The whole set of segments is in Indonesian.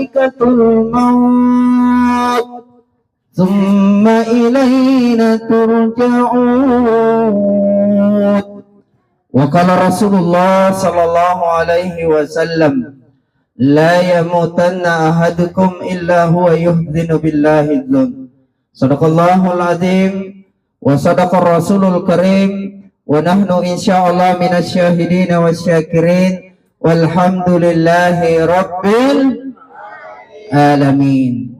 malaikatul maut thumma ilaina turja'un. Wa qala Rasulullah sallallahu alaihi wasallam, la yamutanna ahadukum illa huwa yuhdinu billahi dzun. Sadaqallahul azim wa sadaqar rasulul karim wa nahnu insyaallah minasyahidin wasyakirin walhamdulillahi rabbil alamin.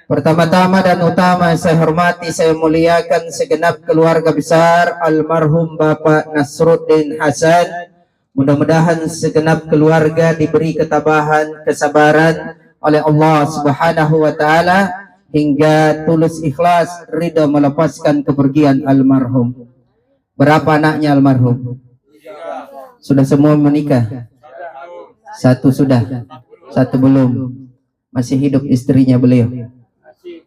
Pertama-tama dan utama saya hormati, saya muliakan segenap keluarga besar almarhum Bapak Nasruddin Hasan. Mudah-mudahan segenap keluarga diberi ketabahan, kesabaran oleh Allah Subhanahu wa taala hingga tulus ikhlas ridha melepaskan kepergian almarhum. Berapa anaknya almarhum? Sudah semua menikah? Satu sudah, satu belum. Masih hidup istrinya beliau.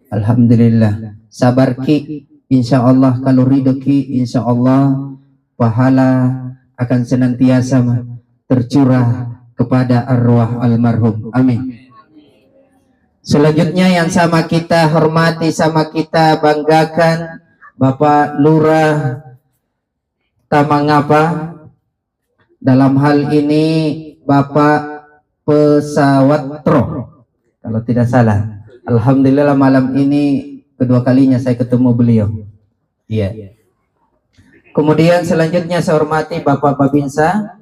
Alhamdulillah. Sabar Ki, insya Allah kalau ridho Ki, insya Allah pahala akan senantiasa tercurah kepada arwah almarhum. Amin. Selanjutnya yang sama kita hormati, sama kita banggakan, Bapak Lurah Tamangapa. Dalam hal ini Bapak Pesawatro, kalau tidak salah. Alhamdulillah malam ini kedua kalinya saya ketemu beliau. Iya. Kemudian selanjutnya saya hormati Bapak Babinsa,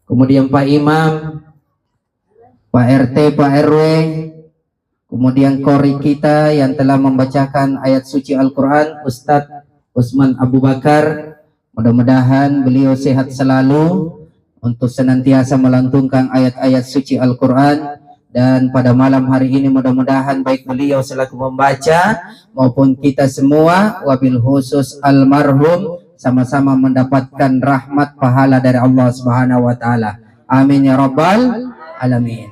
kemudian Pak Imam, Pak RT, Pak RW, kemudian kori kita yang telah membacakan ayat suci Al-Quran, Ustadz Usman Abu Bakar. Mudah-mudahan beliau sehat selalu untuk senantiasa melantunkan ayat-ayat suci Al-Quran. Dan pada malam hari ini mudah-mudahan baik beliau selaku membaca maupun kita semua wabil khusus almarhum sama-sama mendapatkan rahmat pahala dari Allah Subhanahu wa taala. Amin ya rabbal alamin.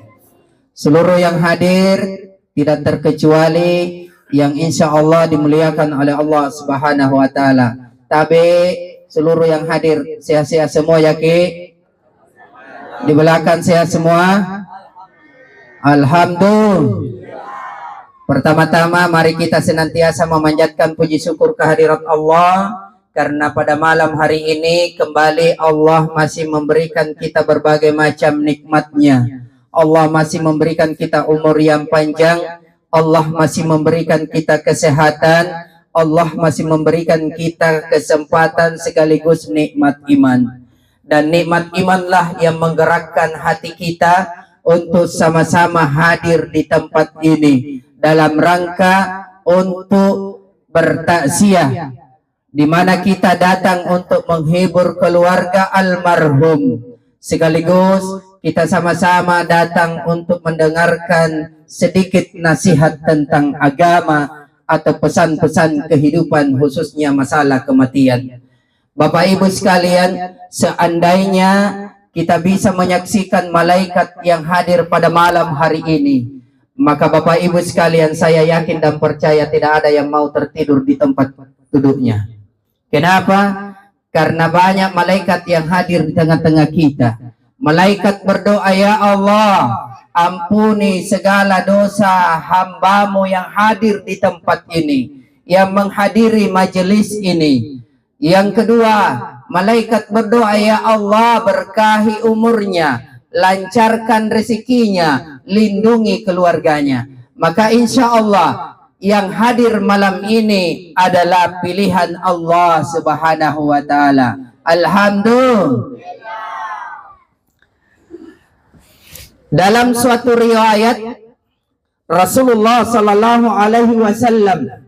Seluruh yang hadir tidak terkecuali yang insya Allah dimuliakan oleh Allah Subhanahu wa taala. Tapi seluruh yang hadir sehat-sehat semua ya Ki? Di belakang sehat semua? Alhamdulillah. Pertama-tama mari kita senantiasa memanjatkan puji syukur kehadirat Allah, karena pada malam hari ini kembali Allah masih memberikan kita berbagai macam nikmatnya. Allah masih memberikan kita umur yang panjang, Allah masih memberikan kita kesehatan, Allah masih memberikan kita kesempatan sekaligus nikmat iman. Dan nikmat imanlah yang menggerakkan hati kita untuk sama-sama hadir di tempat ini dalam rangka untuk bertakziah, di mana kita datang untuk menghibur keluarga almarhum, sekaligus kita sama-sama datang untuk mendengarkan sedikit nasihat tentang agama atau pesan-pesan kehidupan, khususnya masalah kematian. Bapak Ibu sekalian, seandainya kita bisa menyaksikan malaikat yang hadir pada malam hari ini, maka Bapak Ibu sekalian, saya yakin dan percaya tidak ada yang mau tertidur di tempat duduknya. Kenapa? Karena banyak malaikat yang hadir di tengah-tengah kita. Malaikat berdoa, ya Allah, ampuni segala dosa hambamu yang hadir di tempat ini, yang menghadiri majelis ini. Yang kedua, malaikat berdoa, ya Allah, berkahi umurnya, lancarkan rezekinya, lindungi keluarganya. Maka insya Allah yang hadir malam ini adalah pilihan Allah Subhanahu wa taala. Alhamdulillah. Dalam suatu riwayat Rasulullah sallallahu alaihi wasallam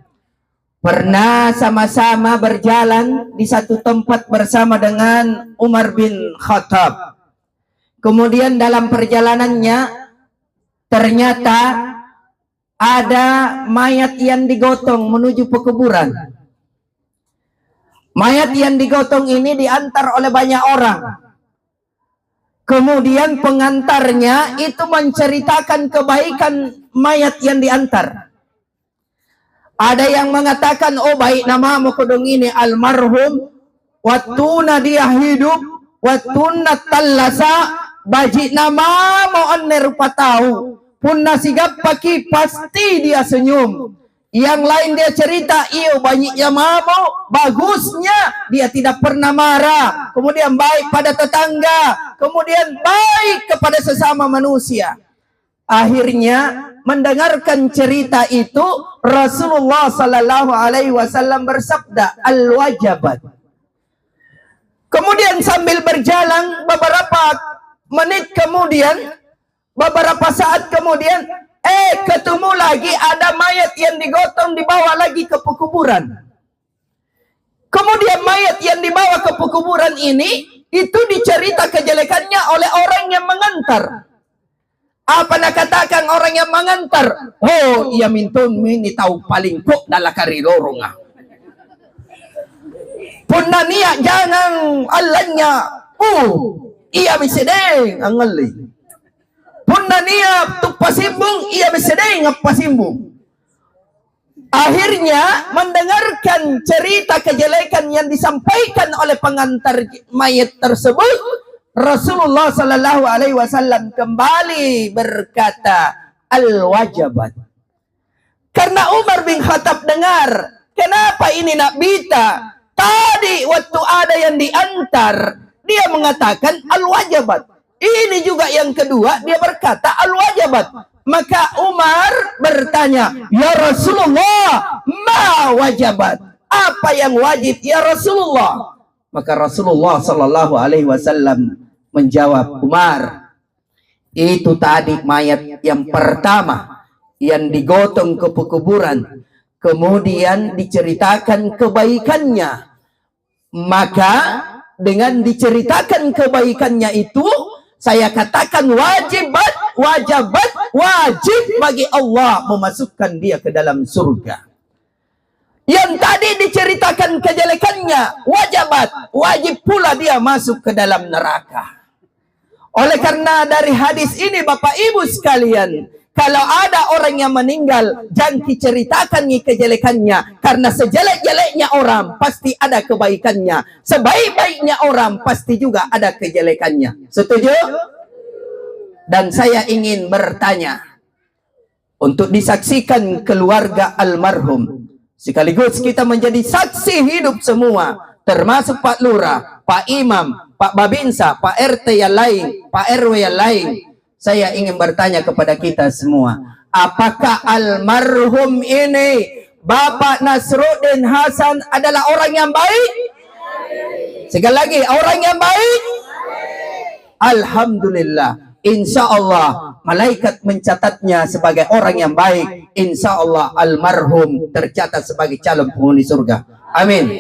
pernah sama-sama berjalan di satu tempat bersama dengan Umar bin Khattab. Kemudian dalam perjalanannya ternyata ada mayat yang digotong menuju pekuburan. Mayat yang digotong ini diantar oleh banyak orang. Kemudian pengantarnya itu menceritakan kebaikan mayat yang diantar. Ada yang mengatakan, oh baik namamu kudung ini almarhum, watuna dia hidup, watuna tallasa, bajik namamu anne rupa tahu, pun nasigap paki pasti dia senyum. Yang lain dia cerita, iyo banyaknya mabuk, bagusnya dia tidak pernah marah, kemudian baik pada tetangga, kemudian baik kepada sesama manusia. Akhirnya mendengarkan cerita itu, Rasulullah Sallallahu Alaihi Wasallam bersabda, al-wajabat. Kemudian sambil berjalan beberapa menit kemudian, beberapa saat kemudian, ketemu lagi ada mayat yang digotong dibawa lagi ke pekuburan. Kemudian mayat yang dibawa ke pekuburan ini itu dicerita kejelekannya oleh orang yang mengantar. Apa nak katakan orang yang mengantar? Oh, ia mintun ini tahu paling kok dalam karirorong. Punania jangan alanya. Ia bisa deng angali. Punania tu pasimbung, ia bisa deng pasimbung. Akhirnya mendengarkan cerita kejelekan yang disampaikan oleh pengantar mayat tersebut, Rasulullah Sallallahu Alaihi Wasallam kembali berkata, al-wajabat. Karena Umar bin Khattab dengar, kenapa ini nak bita? Tadi waktu ada yang diantar, dia mengatakan al-wajabat. Ini juga yang kedua, dia berkata al-wajabat. Maka Umar bertanya, ya Rasulullah, ma wajabat? Apa yang wajib ya Rasulullah? Maka Rasulullah Sallallahu Alaihi Wasallam menjawab, Umar, itu tadi mayat yang pertama yang digotong ke pekuburan, kemudian diceritakan kebaikannya. Maka dengan diceritakan kebaikannya itu, saya katakan wajib bagi Allah memasukkan dia ke dalam surga. Yang tadi diceritakan kejelekannya, wajib pula dia masuk ke dalam neraka. Oleh karena dari hadis ini Bapak Ibu sekalian, kalau ada orang yang meninggal, jangan diceritakan kejelekannya. Karena sejelek-jeleknya orang, pasti ada kebaikannya. Sebaik-baiknya orang, pasti juga ada kejelekannya. Setuju? Dan saya ingin bertanya, untuk disaksikan keluarga almarhum, sekaligus kita menjadi saksi hidup semua, termasuk Pak Lurah, Pak Imam, Pak Babinsa, Pak RT yang lain, Pak RW yang lain. Saya ingin bertanya kepada kita semua, apakah almarhum ini Bapak Nasruddin Hasan adalah orang yang baik? Sekali lagi, orang yang baik? Alhamdulillah, insya Allah malaikat mencatatnya sebagai orang yang baik. Insya Allah almarhum tercatat sebagai calon penghuni surga. Amin.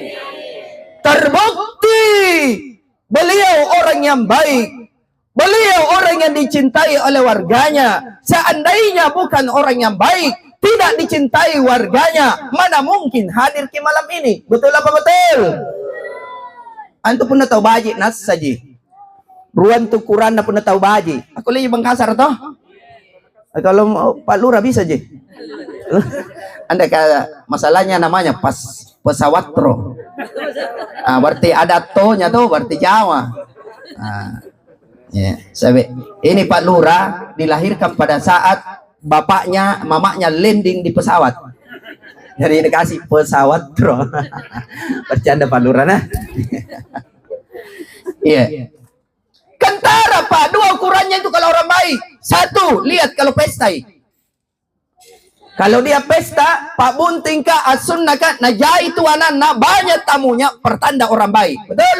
Terbukti beliau orang yang baik. Beliau orang yang dicintai oleh warganya. Seandainya bukan orang yang baik, tidak dicintai warganya, mana mungkin hadir ke malam ini? Betul apa betul? Antum pun tahu baji nas saja. Ruan tu Quran pun tahu baji. Aku lagi Bangkasar toh. Kalau Pak Lurah bisa je. Anda kata masalahnya namanya pesawat tro. Berarti ada tonya tuh, berarti Jawa. Ya, ini Pak Lurah dilahirkan pada saat bapaknya, mamanya landing di pesawat. Jadi dikasih pesawat tro. Bercanda Pak Lurah nah. Iya. Kentara Pak, dua ukurannya itu kalau orang baik. Satu, lihat kalau pesta. Kalau dia pesta, Pak Bunting kah, As-Sunnah kah, najai tuanan, banyak tamunya, pertanda orang baik. Betul?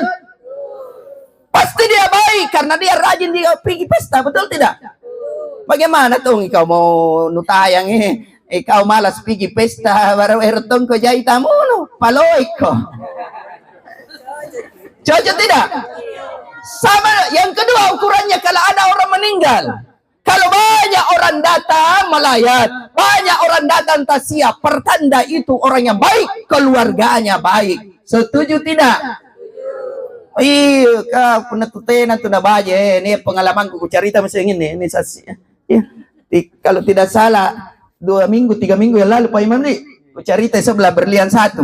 Pasti dia baik karena dia rajin dia pergi pesta, betul tidak? Bagaimana tuh kau mau nutayang kau malas pergi pesta baru ertong ko jai tamu no paloy ko. Cocok tidak? Sama yang kedua ukurannya kalau ada orang meninggal. Kalau banyak orang datang melayat, banyak orang datang tak siap, pertanda itu orang yang baik, keluarganya baik. Setuju tidak? Iya, kau pernah tutena tu baje. Ini pengalamanku, ku cerita masih ini saksi. Ya, kalau tidak salah 2 minggu 3 minggu yang lalu Pak Imam nih, ku cerita sebelah Berlian 1.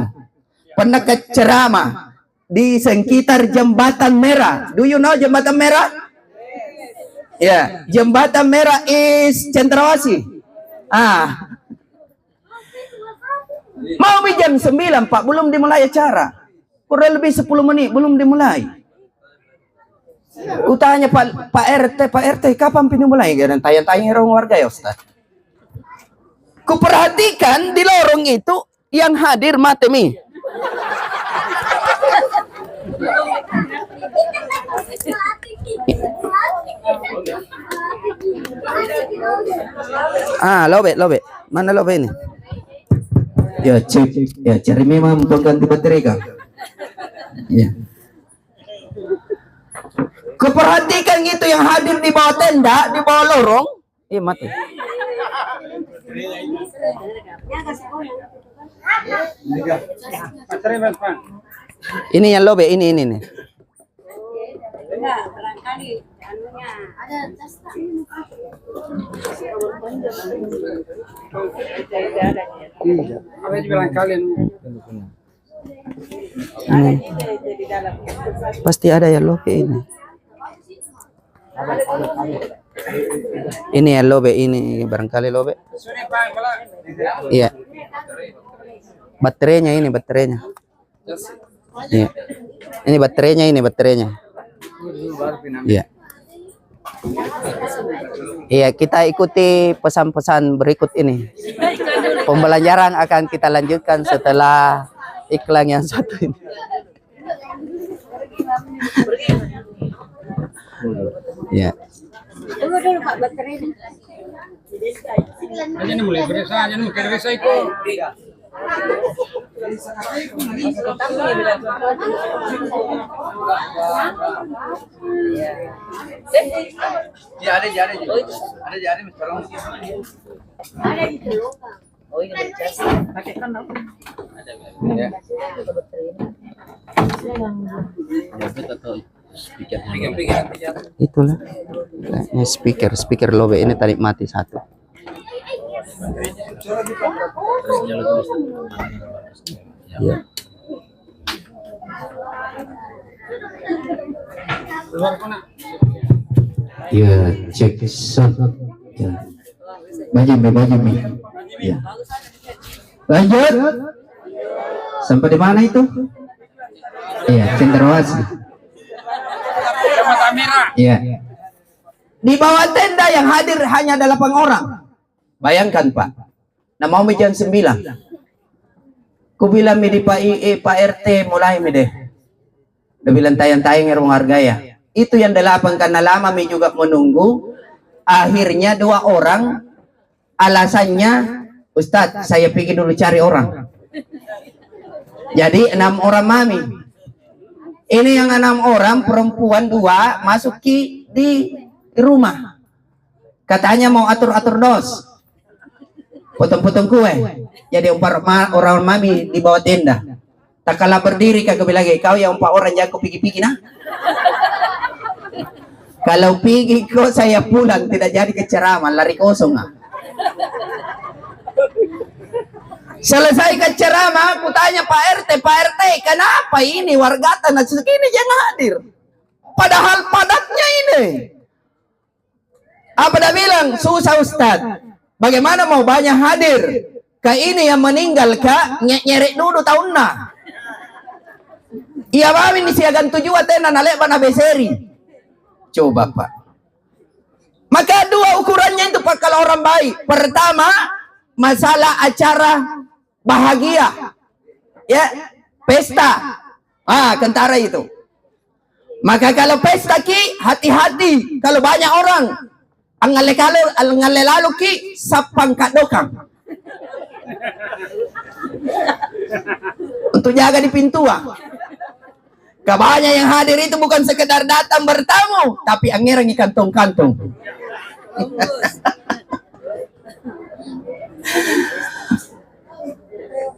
Pernah ke ceramah di sekitar Jembatan Merah. Do you know Jembatan Merah? Ya, jembatan merah is Cendrawasih. Mau jam 9 Pak, belum dimulai acara. Kurang lebih 10 menit belum dimulai. Utanya Pak RT, kapan dimulai? Dan tayang-tayang orang warga ya Ustaz. Kuperhatikan di lorong itu yang hadir matemi. Lobe. Mana lobe ini? Ya, cek. Ya, cari memang pengganti baterai kan. Ya. Kuperhatikan itu yang hadir di bawah tenda, di bawah lorong. Iya, mati. Ini yang lobe, ini nih. Pasti ada ya lobe ini. Ini ya lobe ini, barangkali lobe. Iya. Baterainya. Iya. Ini baterainya. Iya. Iya, kita ikuti pesan-pesan berikut ini. Pembelajaran akan kita lanjutkan setelah iklan yang satu ini. Ya. Tunggu dulu Pak, baterainya. Ini mulai berasa itu. Ya ada Ada di Teloka. Oh ini pakai kan apa? Ada. Ya. Itulah speaker lobe ini tadi mati satu. Ya. Ya, cek sound. Ya. Bajimi. Ya. Lanjut. Sampai di mana itu? Iya, Cendrawasih. Iya. Di bawah tenda yang hadir hanya 8 orang. Bayangkan Pak. Nah mau jam 9. Ku bilang di Pak RT mulai deh. Udah bilang tayang-tayang orang harga ya. Itu yang 8 karena lama juga menunggu. Akhirnya 2 orang. Alasannya Ustadz saya pergi dulu cari orang. Jadi 6 orang mami. Ini yang 6 orang perempuan 2 masuk di rumah. Katanya mau atur-atur dos. Potong-potong kue. Jadi 4 orang mami di bawah tenda. Tak kalah berdiri kagak bilang kau yang 4 orang jago pergi-pergi nah. Kalau pergi kok saya pulang tidak jadi keceraman lari kosong ah. Selesai ceramah, aku tanya Pak RT, kenapa ini warga tanah segini yang hadir? Padahal padatnya ini. Apa dah bilang? Susah Ustaz. Bagaimana mau banyak hadir? Ke ini yang meninggal kak nyerek dulu tahunna. Iya mami ini siagan tujuan tenan alek bana beseri. Coba Pak. Maka 2 ukurannya itu Pak kalau orang baik. Pertama, masalah acara bahagia ya pesta kentara itu. Maka kalau pesta ki hati-hati kalau banyak orang angale lalu ki sapang kadokang untuk jaga di pintu Kebanyakan yang hadir itu bukan sekedar datang bertamu tapi angin kantong-kantong.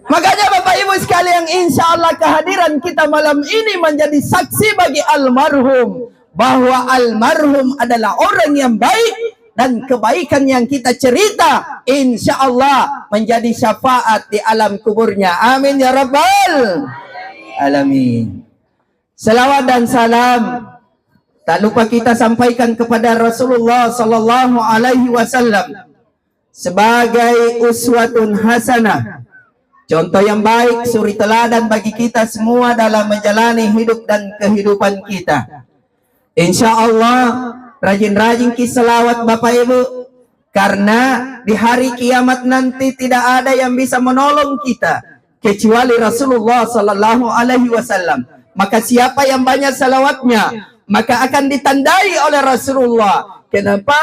Makanya Bapak Ibu sekalian, insya Allah kehadiran kita malam ini menjadi saksi bagi almarhum bahwa almarhum adalah orang yang baik dan kebaikan yang kita cerita insya Allah menjadi syafaat di alam kuburnya. Amin ya rabbal alamin. Salawat dan salam Tak lupa kita sampaikan kepada Rasulullah sallallahu alaihi wasallam sebagai uswatun hasanah, contoh yang baik, suri teladan bagi kita semua dalam menjalani hidup dan kehidupan kita. Insya Allah rajin-rajin selawat Bapak Ibu, karena di hari kiamat nanti tidak ada yang bisa menolong kita kecuali Rasulullah sallallahu alaihi wasallam. Maka siapa yang banyak salawatnya maka akan ditandai oleh Rasulullah. Kenapa?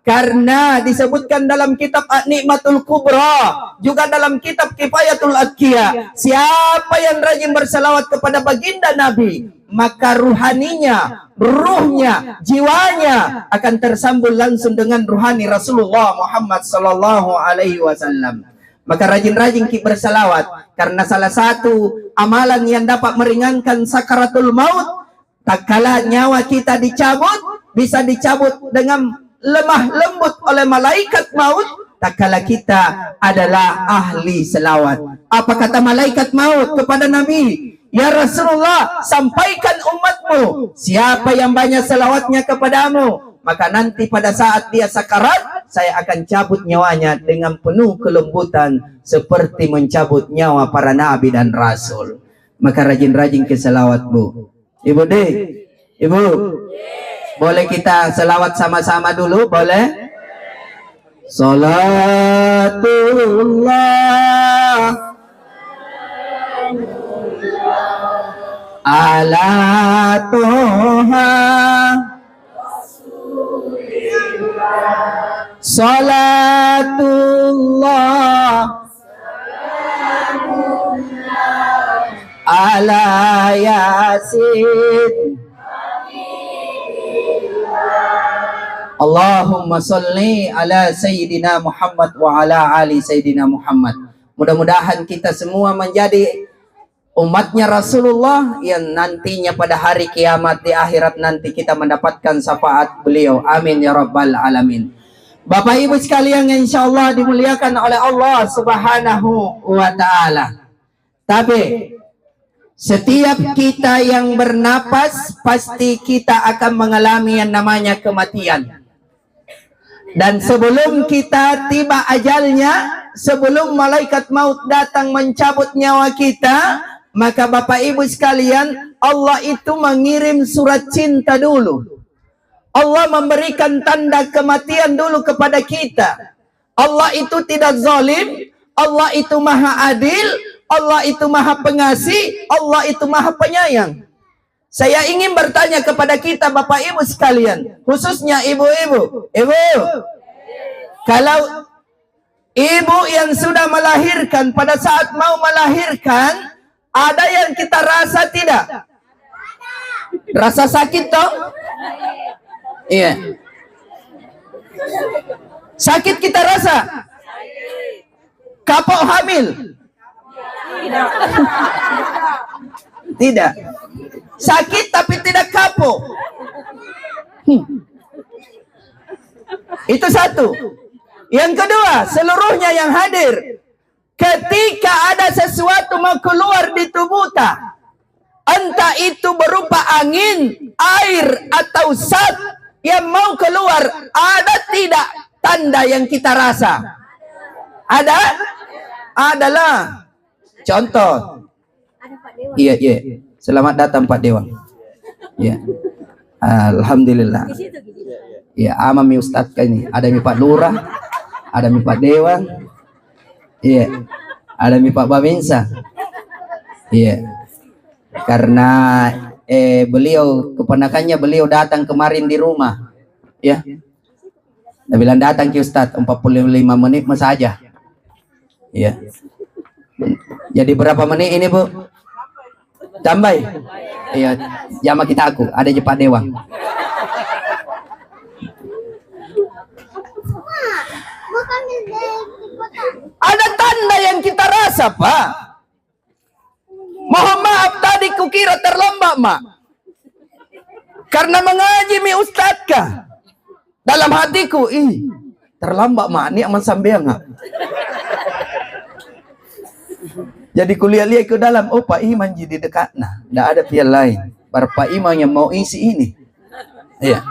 Karena disebutkan dalam kitab An-Nikmatul Kubra, juga dalam kitab Kifayatul Atqiya, siapa yang rajin bersalawat kepada baginda Nabi, maka ruhaninya, ruhnya, jiwanya akan tersambung langsung dengan ruhani Rasulullah Muhammad sallallahu alaihi wasallam. Maka rajin-rajin kita bersalawat, karena salah satu amalan yang dapat meringankan sakaratul maut, tak kala nyawa kita dicabut, bisa dicabut dengan lemah lembut oleh malaikat maut, tak kala kita adalah ahli selawat. Apa kata malaikat maut kepada Nabi? Ya Rasulullah, sampaikan umatmu, siapa yang banyak selawatnya kepadamu, maka nanti pada saat dia sakarat, saya akan cabut nyawanya dengan penuh kelembutan, seperti mencabut nyawa para nabi dan rasul. Maka rajin-rajin ke selawat, Bu. Ibu deh, Ibu, boleh kita selawat sama-sama dulu, boleh? Salatullah ala Toha, salatullah ala Yasin, Allahumma salli ala Sayyidina Muhammad wa ala ali Sayyidina Muhammad. Mudah-mudahan kita semua menjadi umatnya Rasulullah yang nantinya pada hari kiamat di akhirat nanti kita mendapatkan syafaat beliau. Amin ya rabbal alamin. Bapak Ibu sekalian yang insyaallah dimuliakan oleh Allah Subhanahu wa taala. Tapi setiap kita yang bernapas pasti kita akan mengalami yang namanya kematian. Dan sebelum kita tiba ajalnya, sebelum malaikat maut datang mencabut nyawa kita, maka Bapak Ibu sekalian, Allah itu mengirim surat cinta dulu. Allah memberikan tanda kematian dulu kepada kita. Allah itu tidak zalim, Allah itu maha adil, Allah itu maha pengasih, Allah itu maha penyayang. Saya ingin bertanya kepada kita Bapak Ibu sekalian, khususnya ibu-ibu. Ibu, kalau ibu yang sudah melahirkan, pada saat mau melahirkan, ada yang kita rasa tidak? Rasa sakit toh? Iya. Sakit kita rasa? Kapok hamil? Tidak. Sakit tapi tidak kapok. Itu satu. Yang kedua, seluruhnya yang hadir, ketika ada sesuatu mau keluar di tubuh kita, entah itu berupa angin, air, atau zat yang mau keluar, ada tidak tanda yang kita rasa? Ada? Adalah. Contoh. Iya, iya. Selamat datang Pak Dewan. Ya. Alhamdulillah. Ya, amami Ustadz ini. Ada mi Pak Lurah, ada mi Pak Dewan. Iya. Ada mi Pak Babinsa. Iya. Karena beliau keponakannya beliau datang kemarin di rumah. Ya. Dia bilang datang ke Ustadz 45 menit saja. Ya. Jadi berapa menit ini, Bu? Tambah. Iya, jama kita aku, ada je Pak Dewan. Ada tanda yang kita rasa, Pak. Mohon maaf tadi kukira terlambat, Mak. Karena mengaji mi ustadzkah. Dalam hatiku, terlambat, Mak. Ini aman sambil enggak? Jadi kuliah lihat ke dalam, oh Pak Iman jadi dekat, nah, tidak ada pihak lain. Para Pak Iman yang mau isi ini. Iya.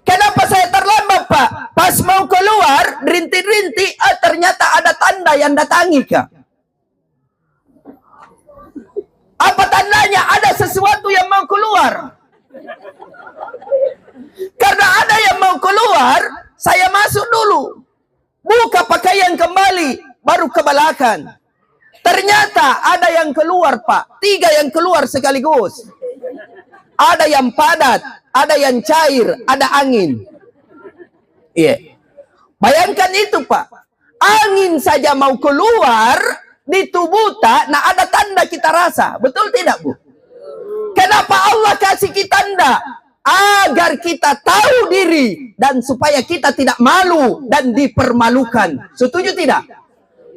Kenapa saya terlambat, Pak? Pas mau keluar, rintik-rintik, ternyata ada tanda yang datangi, Kak. Apa tandanya? Ada sesuatu yang mau keluar. Karena ada yang mau keluar, saya masuk dulu. Buka pakaian kembali, baru ke belakang. Ternyata ada yang keluar, Pak. 3 yang keluar sekaligus. Ada yang padat, ada yang cair, ada angin. Iya. Bayangkan itu, Pak. Angin saja mau keluar di tubuh tak, nah ada tanda kita rasa. Betul tidak, Bu? Kenapa Allah kasih kita tanda? Agar kita tahu diri dan supaya kita tidak malu dan dipermalukan. Setuju tidak?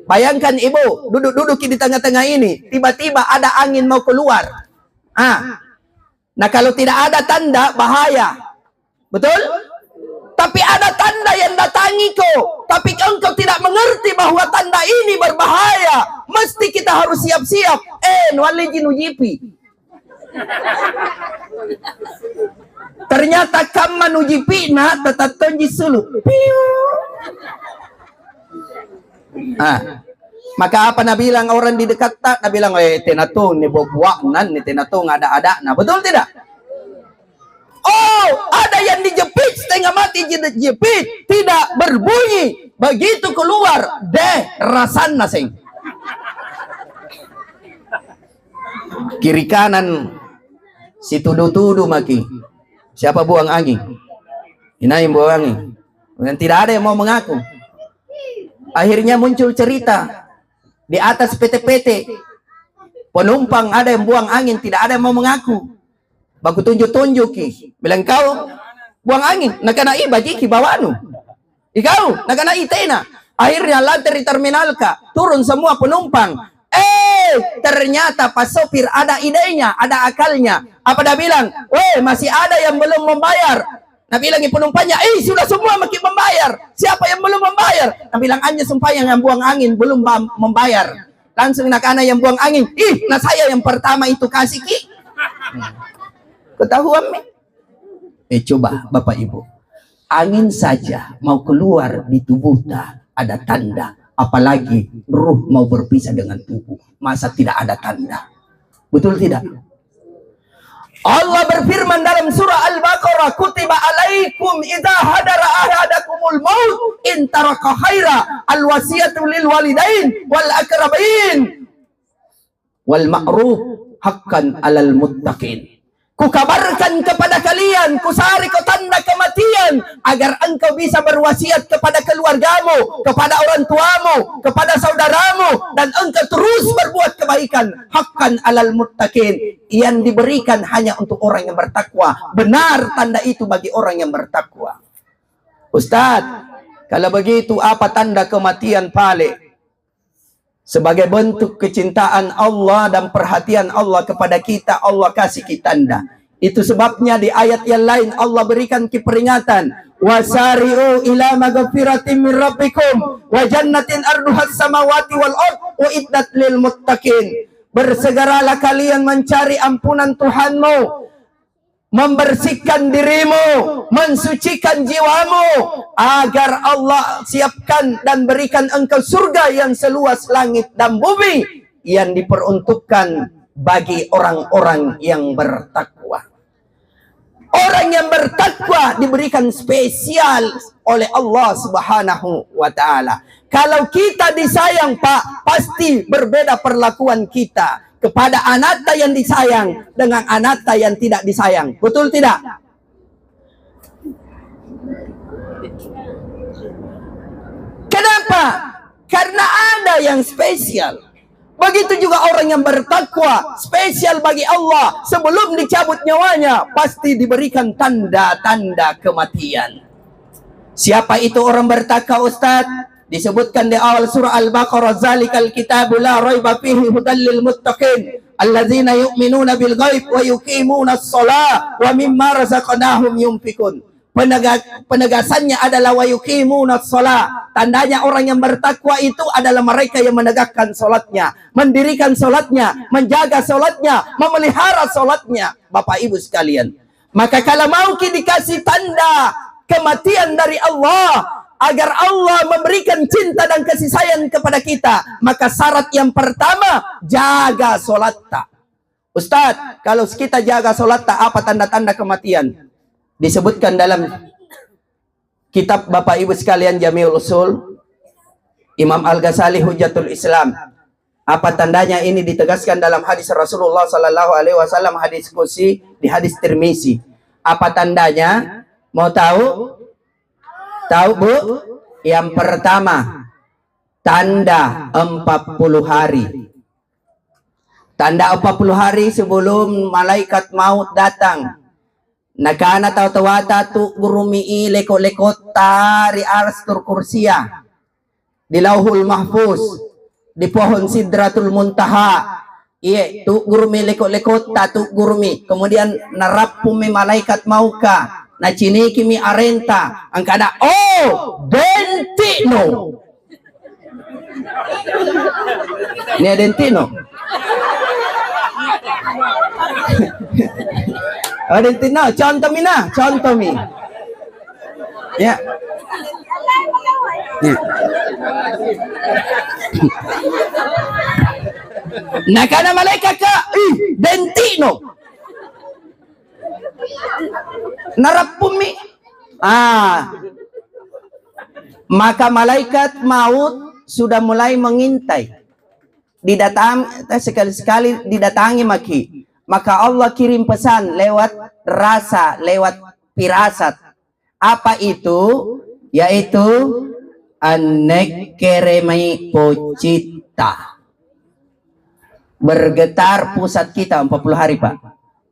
Bayangkan Ibu, duduk-duduk di tengah-tengah ini, tiba-tiba ada angin mau keluar. Nah kalau tidak ada tanda, bahaya. Betul? Tapi ada tanda yang datangi kau. Tapi engkau tidak mengerti bahwa tanda ini berbahaya. Mesti kita harus siap-siap. Nualijin ujipi. Ternyata kaman ujipi na tatatonji sulu. Maka apa na bilang orang di dekat tak? Na bilang, tenatong ni bobuaknan, ni tenatong ada-ada. Nah, betul tidak? Oh, ada yang dijepit, setengah mati dijepit, tidak berbunyi. Begitu keluar, rasan nasing. Kiri kanan, si tudu-tudu maki. Siapa buang angin? Ini yang buang angin. Dan tidak ada yang mau mengaku. Akhirnya muncul cerita di atas PT-PT, penumpang ada yang buang angin, tidak ada yang mau mengaku. Baku tunjuk-tunjuk, bilang kau buang angin, nakana ibaji ki bawanu. Ikau nakana itena. Akhirnya lantai di terminal turun semua penumpang. Ternyata pas sopir ada idenya, ada akalnya. Apa dia bilang? Masih ada yang belum membayar. Nah bilang penumpangnya, sudah semua makin membayar. Siapa yang belum membayar? Nah bilang anja sumpah yang buang angin belum membayar. Langsung nak anak yang buang angin. Nah saya yang pertama itu kasih ki. Ketahuan mi? Coba Bapak Ibu. Angin saja mau keluar di tubuh tak ada tanda. Apalagi ruh mau berpisah dengan tubuh. Masa tidak ada tanda? Betul tidak? Allah berfirman dalam surah Al-Baqarah, kutiba alaikum idza hadara ahadakumul maut in taraka khaira alwasiyatu lil walidain wal aqrabin wal ma'ruf haqqan alal muttaqin. Kukabarkan kepada kalian, kusari ko tanda kematian agar engkau bisa berwasiat kepada keluargamu, kepada orang tuamu, kepada saudaramu, dan engkau terus berbuat kebaikan. Haqqan alal muttaqin, yang diberikan hanya untuk orang yang bertakwa. Benar tanda itu bagi orang yang bertakwa. Ustadz, kalau begitu apa tanda kematian Pale? Sebagai bentuk kecintaan Allah dan perhatian Allah kepada kita, Allah kasih kita tanda. Itu sebabnya di ayat yang lain Allah berikan peringatan. Wasari'u ila maghfiratin min rabbikum wa jannatin arduhas samawati wal ard uiddat lil muttaqin. Bersegeralah kalian mencari ampunan Tuhanmu, membersihkan dirimu, mensucikan jiwamu, agar Allah siapkan dan berikan engkau surga yang seluas langit dan bumi, yang diperuntukkan bagi orang-orang yang bertakwa. Orang yang bertakwa diberikan spesial oleh Allah Subhanahu wa Ta'ala. Kalau kita disayang, Pak, pasti berbeda perlakuan kita kepada anata yang disayang dengan anata yang tidak disayang. Betul tidak? Kenapa? Karena ada yang spesial. Begitu juga orang yang bertakwa, spesial bagi Allah. Sebelum dicabut nyawanya, pasti diberikan tanda-tanda kematian. Siapa itu orang bertakwa, Ustaz? Disebutkan di awal surah Al-Baqarah, zalikal kitabu la raiba fihi hudal lil muttaqin alladzina yu'minuna bil ghaib wa yuqimuna as-shalah wa mimma razaqnahum yunfikun. Penegasannya adalah wa yuqimuna as-shalah. Tandanya orang yang bertakwa itu adalah mereka yang menegakkan salatnya, mendirikan salatnya, menjaga salatnya, memelihara salatnya. Bapak Ibu sekalian, Maka kalau mau dikasih tanda kematian dari Allah, agar Allah memberikan cinta dan kasih sayang kepada kita, maka syarat yang pertama, jaga sholat tak. Ustaz, kalau kita jaga sholat tak, apa tanda-tanda kematian? Disebutkan dalam kitab Bapak Ibu sekalian Jamiul Usul, Imam Al-Ghazali Hujjatul Islam. Apa tandanya? Ini ditegaskan dalam hadis Rasulullah Sallallahu Alaihi Wasallam, hadis Qudsi di hadis Tirmizi. Apa tandanya? Mau tahu? Tahu Bu? Yang pertama, tanda 40 hari. Tanda 40 hari sebelum malaikat maut datang. Nakana tawata tu gurumi lekot-lekot tari arstur kursia. Di lauhul mahfuz, di pohon sidratul muntaha. Iya, tu gurumi lekot-lekot tu gurumi. Kemudian narapumi malaikat mauka. Na ciniki mi arenta angkada dentino. Ini dentino. Dentino, contoh mi. Ya. Nah karena malaikat dentino. Narapumi. Maka malaikat maut sudah mulai mengintai. Sekali-sekali didatangi maka Allah kirim pesan lewat rasa, lewat firasat. Apa itu? Yaitu anekeremai pocita. Bergetar pusat kita 40 hari Pak.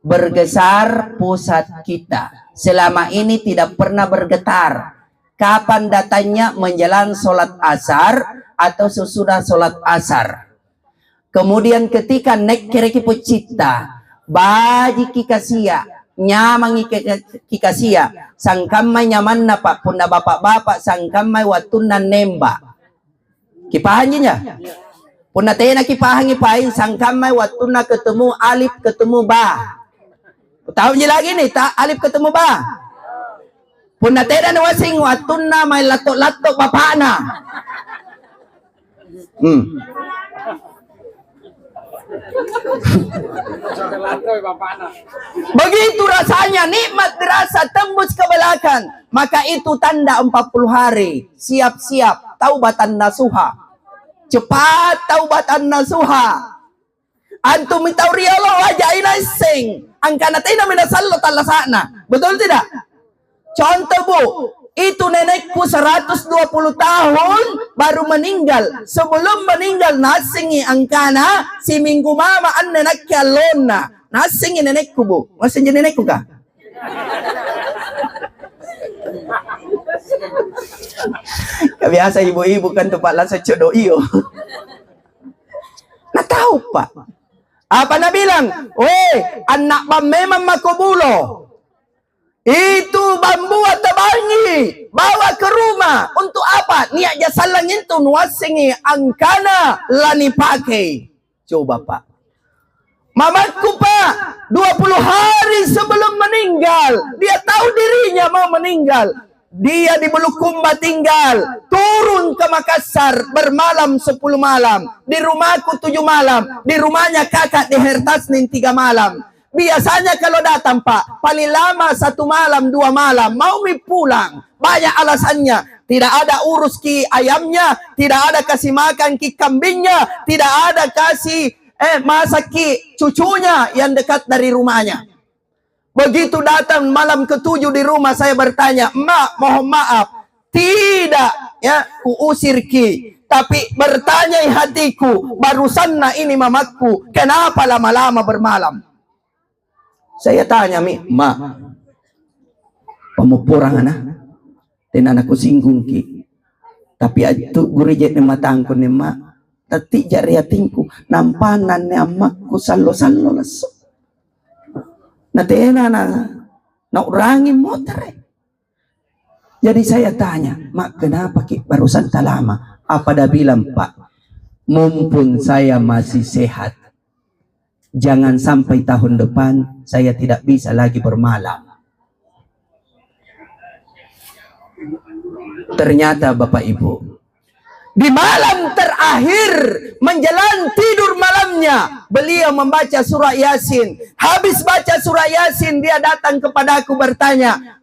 Bergeser pusat kita. Selama ini tidak pernah bergetar. Kapan datangnya? Menjelang sholat asar atau sesudah sholat asar. Kemudian ketika nek kereki pocita, baji kikasia, nyamangi kikasia, sangkamai nyaman na Pak, punda bapak-bapak sangkamai watuna nemba. Kipahannya? Punda tena kipahangi pain sangkamai watuna ketemu alif ketemu ba. Tahu je lagi nih, tak alif ketemu ba. Punda tena na wasing watuna may latok-latok bapana. Begitu rasanya, nikmat dirasa, tembus ke belakang. Maka itu tanda 40 hari. Siap-siap taubatan nasuha. Cepat taubatan nasuha. Antum mitau riolo wajah inasing. Angkana tina minasallo talasana. Betul tidak? Contoh Bu, itu nenekku 120 tahun baru meninggal. Sebelum meninggal nasingi angkana si minggu mama an nenekku alona. Nasingi nenekku Bu. Masih jadi nenekku kah? Biasa ibu-ibu kan tempat lasa jodoh iyo. Nah tahu Pak. Apa na bilang? Weh, anak memang makubulo. Itu bambu atau bangi. Bawa ke rumah. Untuk apa? Niat jasalang itu nuasingi angkana lani pakai. Coba Pak. Mamaku Pak, 20 hari sebelum meninggal. Dia tahu dirinya mau meninggal. Dia di Bulukumba tinggal, turun ke Makassar bermalam 10 malam, di rumahku 7 malam, di rumahnya kakak di Hertasnin 3 malam. Biasanya kalau datang Pak, paling lama 1 malam 2 malam, mau pulang. Banyak alasannya, tidak ada urus ki ayamnya, tidak ada kasih makan ki kambingnya, tidak ada kasih masak ki cucunya yang dekat dari rumahnya. Begitu datang malam ke-7 di rumah, saya bertanya, "Mak, mohon maaf, tidak ya kuusir ki, tapi bertanya hatiku, barusan ini mamaku, kenapa lama-lama bermalam?" Saya tanya, "Mak, pemupurang anak, dan anakku singgung ki, tapi itu guru jadi matangku nih mak, tati jari hatingku, nampanan nih amakku salo-salo lesu. Natena na urangin motor. Jadi saya tanya, "Mak, kenapa ki barusan tak lama?" Apa dah bilang, "Pak, mumpun saya masih sehat, jangan sampai tahun depan saya tidak bisa lagi bermalam." ternyata Bapak Ibu, di malam terakhir menjelang tidur malamnya, beliau membaca surah Yasin. Habis baca surah Yasin, dia datang kepadaku bertanya,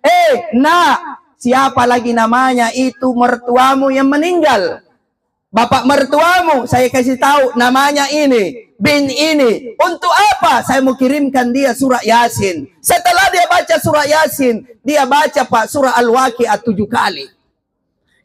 nak, siapa lagi namanya? Itu mertuamu yang meninggal. Bapak mertuamu, saya kasih tahu namanya ini, bin ini. Untuk apa? Saya mau kirimkan dia surah Yasin. Setelah dia baca surah Yasin, dia baca Pak surah Al-Waqi'ah 7 kali.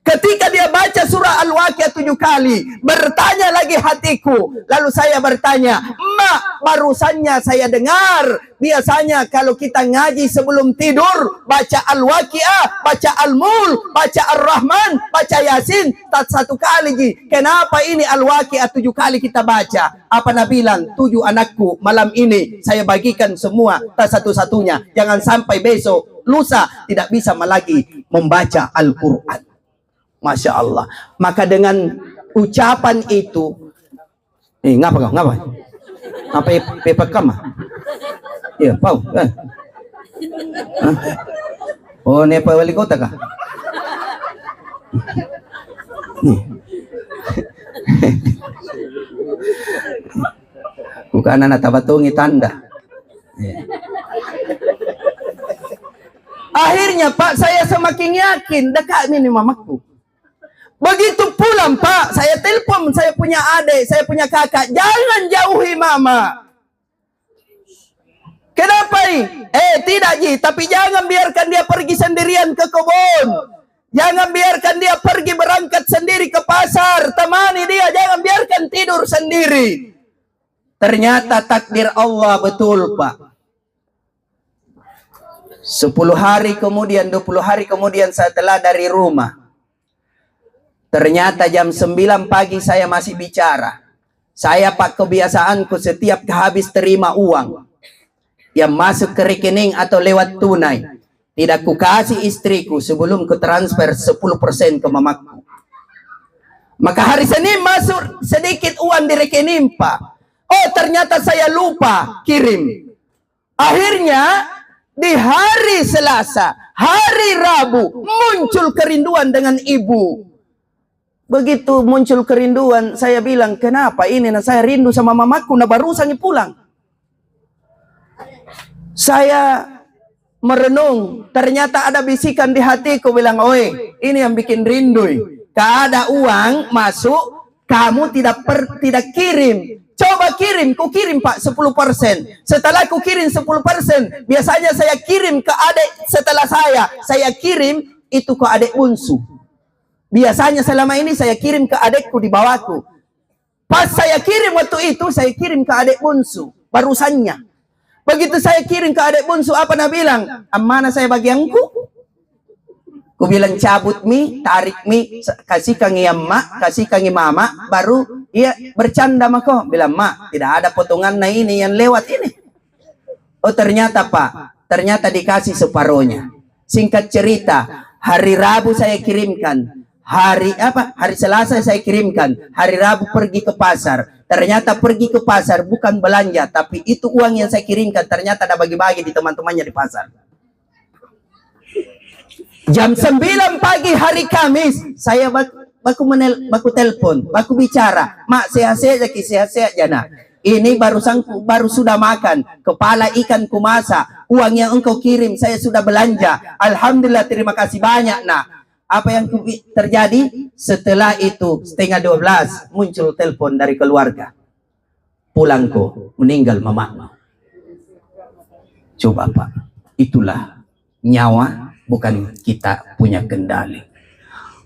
Ketika dia baca surah Al-Waqi'ah 7 kali, bertanya lagi hatiku. Lalu saya bertanya, Mak, barusannya saya dengar, biasanya kalau kita ngaji sebelum tidur, baca Al-Waqi'ah, baca Al-Mul, baca Ar-Rahman, baca Yasin, tak 1 kali. Kenapa ini Al-Waqi'ah 7 kali kita baca? Apa Nabi bilang? 7 anakku, malam ini saya bagikan semua, tak satu-satunya. Jangan sampai besok, lusa, tidak bisa lagi membaca Al-Quran. Masya Allah. Maka dengan ucapan itu, ngapa kau? Ngapa? Apa PPK mah? Iya, Pau. Oh, ini Pak Wali Kota kah? Bukan anak tabatungi tanda. Akhirnya Pak, saya semakin yakin dekat ini mamaku. Begitu pulang Pak, saya telepon saya punya adik, saya punya kakak, jangan jauhi mama. Kenapa ini? Tidak Ji, tapi jangan biarkan dia pergi sendirian ke kebun. Jangan biarkan dia pergi berangkat sendiri ke pasar. Temani dia, jangan biarkan tidur sendiri. Ternyata takdir Allah betul Pak. 10 hari kemudian, 20 hari kemudian setelah dari rumah, ternyata jam 9 pagi saya masih bicara. Saya Pak, kebiasaanku setiap habis terima uang yang masuk ke rekening atau lewat tunai, tidak ku kasih istriku sebelum ku transfer 10% ke mamaku. Maka hari Senin masuk sedikit uang di rekening Pak. Oh, ternyata saya lupa kirim. Akhirnya di hari Selasa, hari Rabu, muncul kerinduan dengan ibu. Begitu muncul kerinduan, saya bilang, kenapa ini? Nah, saya rindu sama mamaku, nah barusan pulang. Saya merenung, ternyata ada bisikan di hatiku bilang, oi, ini yang bikin rindu. Gak ada uang masuk, kamu tidak kirim. Coba kirim, ku kirim Pak 10%. Setelah ku kirim 10%, biasanya saya kirim ke adik setelah saya kirim itu ke adik bungsu. Biasanya selama ini saya kirim ke adikku di bawahku. Pas saya kirim waktu itu, saya kirim ke adik bungsu. Barusannya. Begitu saya kirim ke adik bungsu, apa Nabi bilang? Amanah saya bagi engkau. Ku bilang cabut mi, tarik mi, kasih kangi mak, kasih kangi mama, baru ia bercanda mako. Bilang, mak, tidak ada potongan nah ini yang lewat ini. Oh ternyata Pak, ternyata dikasih separohnya. Singkat cerita, hari Rabu saya kirimkan. Hari Selasa saya kirimkan, hari Rabu pergi ke pasar. Ternyata pergi ke pasar bukan belanja, tapi itu uang yang saya kirimkan ternyata ada bagi-bagi di teman-temannya di pasar. Jam 9 pagi hari Kamis, saya baku telepon, baku bicara, mak sehat-sehat jana. Ini baru sudah makan, kepala ikan ku masak, uang yang engkau kirim saya sudah belanja. Alhamdulillah, terima kasih banyak nak. Apa yang terjadi? Setelah itu setengah 12 muncul telepon dari keluarga. Pulangku, meninggal mama. Coba Pak, itulah nyawa bukan kita punya kendali.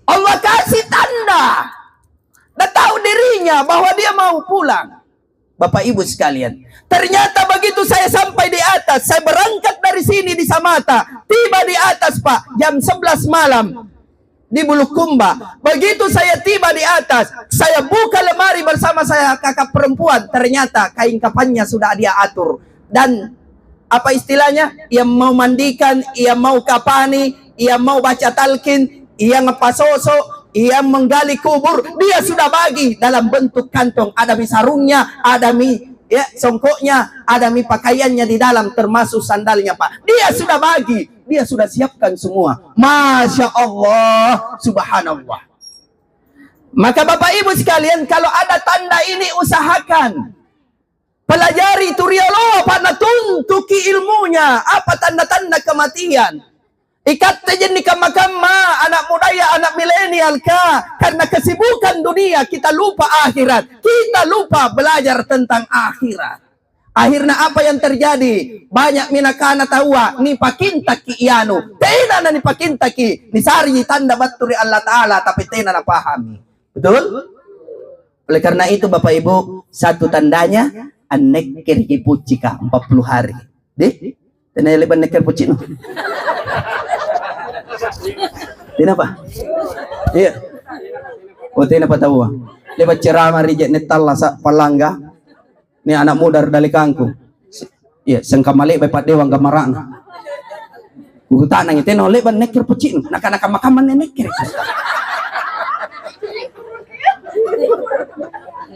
Allah kasih tanda. Dan tahu dirinya bahwa dia mau pulang. Bapak Ibu sekalian, ternyata begitu saya sampai di atas, saya berangkat dari sini di Samata, tiba di atas Pak, jam 11 malam. Di Bulukumba. Begitu saya tiba di atas, saya buka lemari bersama saya kakak perempuan, ternyata kain kafannya sudah dia atur. Dan apa istilahnya? Ia mau mandikan, ia mau kapani, ia mau baca talqin, ia ngepasoso, ia menggali kubur, dia sudah bagi dalam bentuk kantong. Ada mi sarungnya, ada mi songkoknya, ada mi pakaiannya di dalam, termasuk sandalnya Pak. Dia sudah bagi. dia sudah siapkan semua. Masya Allah, subhanallah. Maka Bapak Ibu sekalian, kalau ada tanda ini usahakan. Pelajari turialo, pada tuntuki ilmunya. Apa tanda-tanda kematian? Ikat saja nikah makama, anak muda ya, anak milenial ka. Karena kesibukan dunia, kita lupa akhirat. Kita lupa belajar tentang akhirat. Akhirnya apa yang terjadi? Banyak minakana tawa, ni pakinta ki ianu. Tena na ni pakinta ki. Ni sari tanda baturi Allah Ta'ala, tapi tena na pahami. Betul? Oleh karena itu Bapak Ibu, satu tandanya, an-nekir ki pucika, 40 hari. Deh? Tena leban nekir pucino. Tina apa? Iya. Oh, tina apa tahu? Lebat ceramah rijek netalla sa palangga. Ni anak muda dari kangku. Iya, sengka malik bepat dewang gamarana. Tanang itu nolak ban nekir pecin. Nak makaman nekir.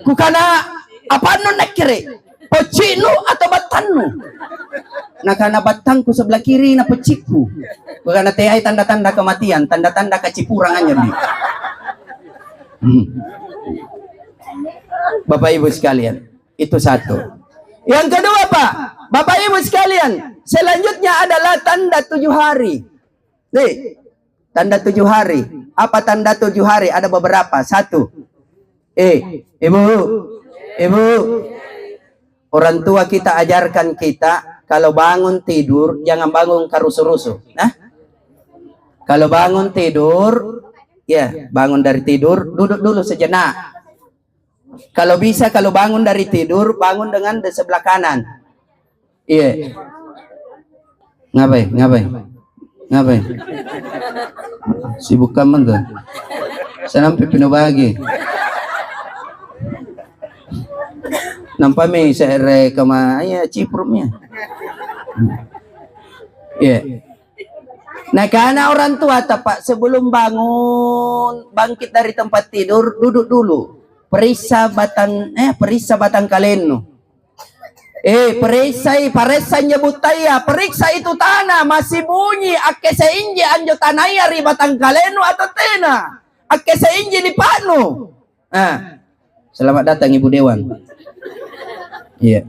Kukana apa nu nekir? Pecinu atau batanu? Nakana batangku sebelah kiri na peciku. Bukan teh tanda-tanda kematian, tanda-tanda kecipurangannya di. Bapak Ibu sekalian, itu satu. Yang kedua Pak, Bapak Ibu sekalian, selanjutnya adalah tanda 7 hari. Nih, tanda 7 hari. Apa tanda 7 hari? Ada beberapa. Satu. Ibu, orang tua kita ajarkan kita, kalau bangun tidur, jangan bangun karusuh-rusuh. Nah, kalau bangun tidur, ya bangun dari tidur, duduk dulu sejenak. Kalau bisa, kalau bangun dari tidur, bangun dengan di sebelah kanan. Iya. Ngapain? Sibuk kamu tuh. Sampai pinobagi. Nampak mi saya kema ya ciprumnya. Ya. Nah, karena orang tua tapak sebelum bangun bangkit dari tempat tidur, duduk dulu. Periksa batang kalenu. Paresa nyebutaya, periksa itu tanah masih bunyi, ake seinji anjo tanaya ri batang kalenu atau tena. Ake seinji di panu. Nah, selamat datang Ibu Dewan. Iya.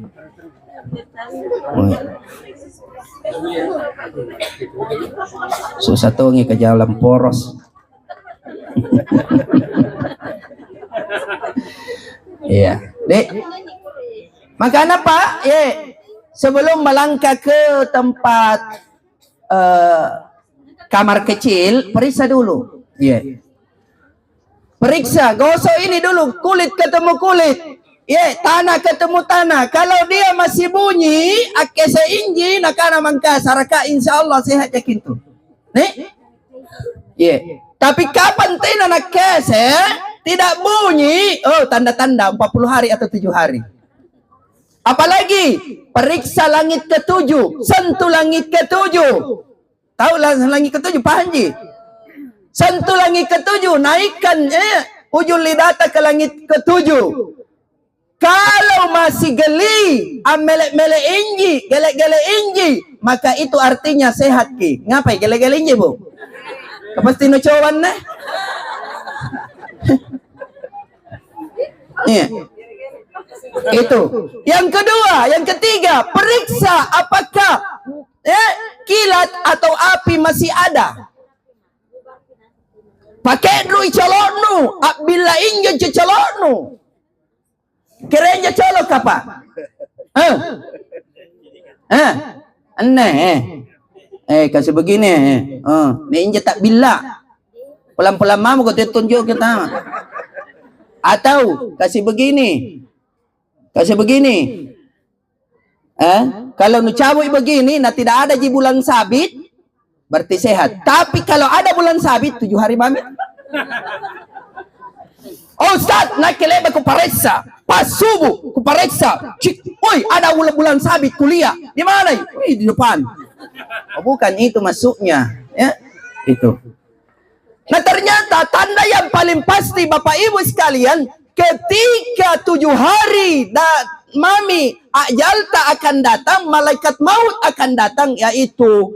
Susah tongi ke jalan poros. Iya, Dek. Makanya Pak, sebelum melangkah ke tempat kamar kecil, periksa dulu. Iya. Periksa, gosok ini dulu, kulit ketemu kulit. Tanah ketemu tanah. Kalau dia masih bunyi, ake seinji nakana mangka saraka insyaallah sehat yakin tuh. Nih? Tapi kapan tena nak kese tidak bunyi, oh tanda-tanda 40 hari atau 7 hari. Apalagi periksa langit ke-7, sentuh langit ke-7. Tahu langit ke-7 Pak Haji? Sentuh langit ke-7, naikkan ujung lidata ke langit ke-7. Kalau masih geli, melek-melek inji, gelek-gelek inji, maka itu artinya sehat ki. Ngapain gelek-gelek inji, Bu? Pasti no cowan nah. Iya. Itu. Yang kedua, yang ketiga, periksa apakah kilat atau api masih ada. Pakai dulu calonu, bila injo calonu. Kerenja colok apa? Aneh. Kasih begini. Ni inja tak bila. Pelan-pelan mamu kau tunjuk kita. Atau kasih begini. Kalau nu cabut begini, nah tidak ada bulan sabit, berarti sehat. Tapi kalau ada bulan sabit, 7 hari mamit. Oh Ustaz, nak keleba ku pariksa. Pas subuh ku pariksa. Woi, ada bulan sabit kuliah. Di mana? Di depan. Oh, bukan itu masuknya, ya. Itu. Nah, ternyata tanda yang paling pasti Bapak Ibu sekalian, ketika 7 hari mami ajalta akan datang, malaikat maut akan datang, yaitu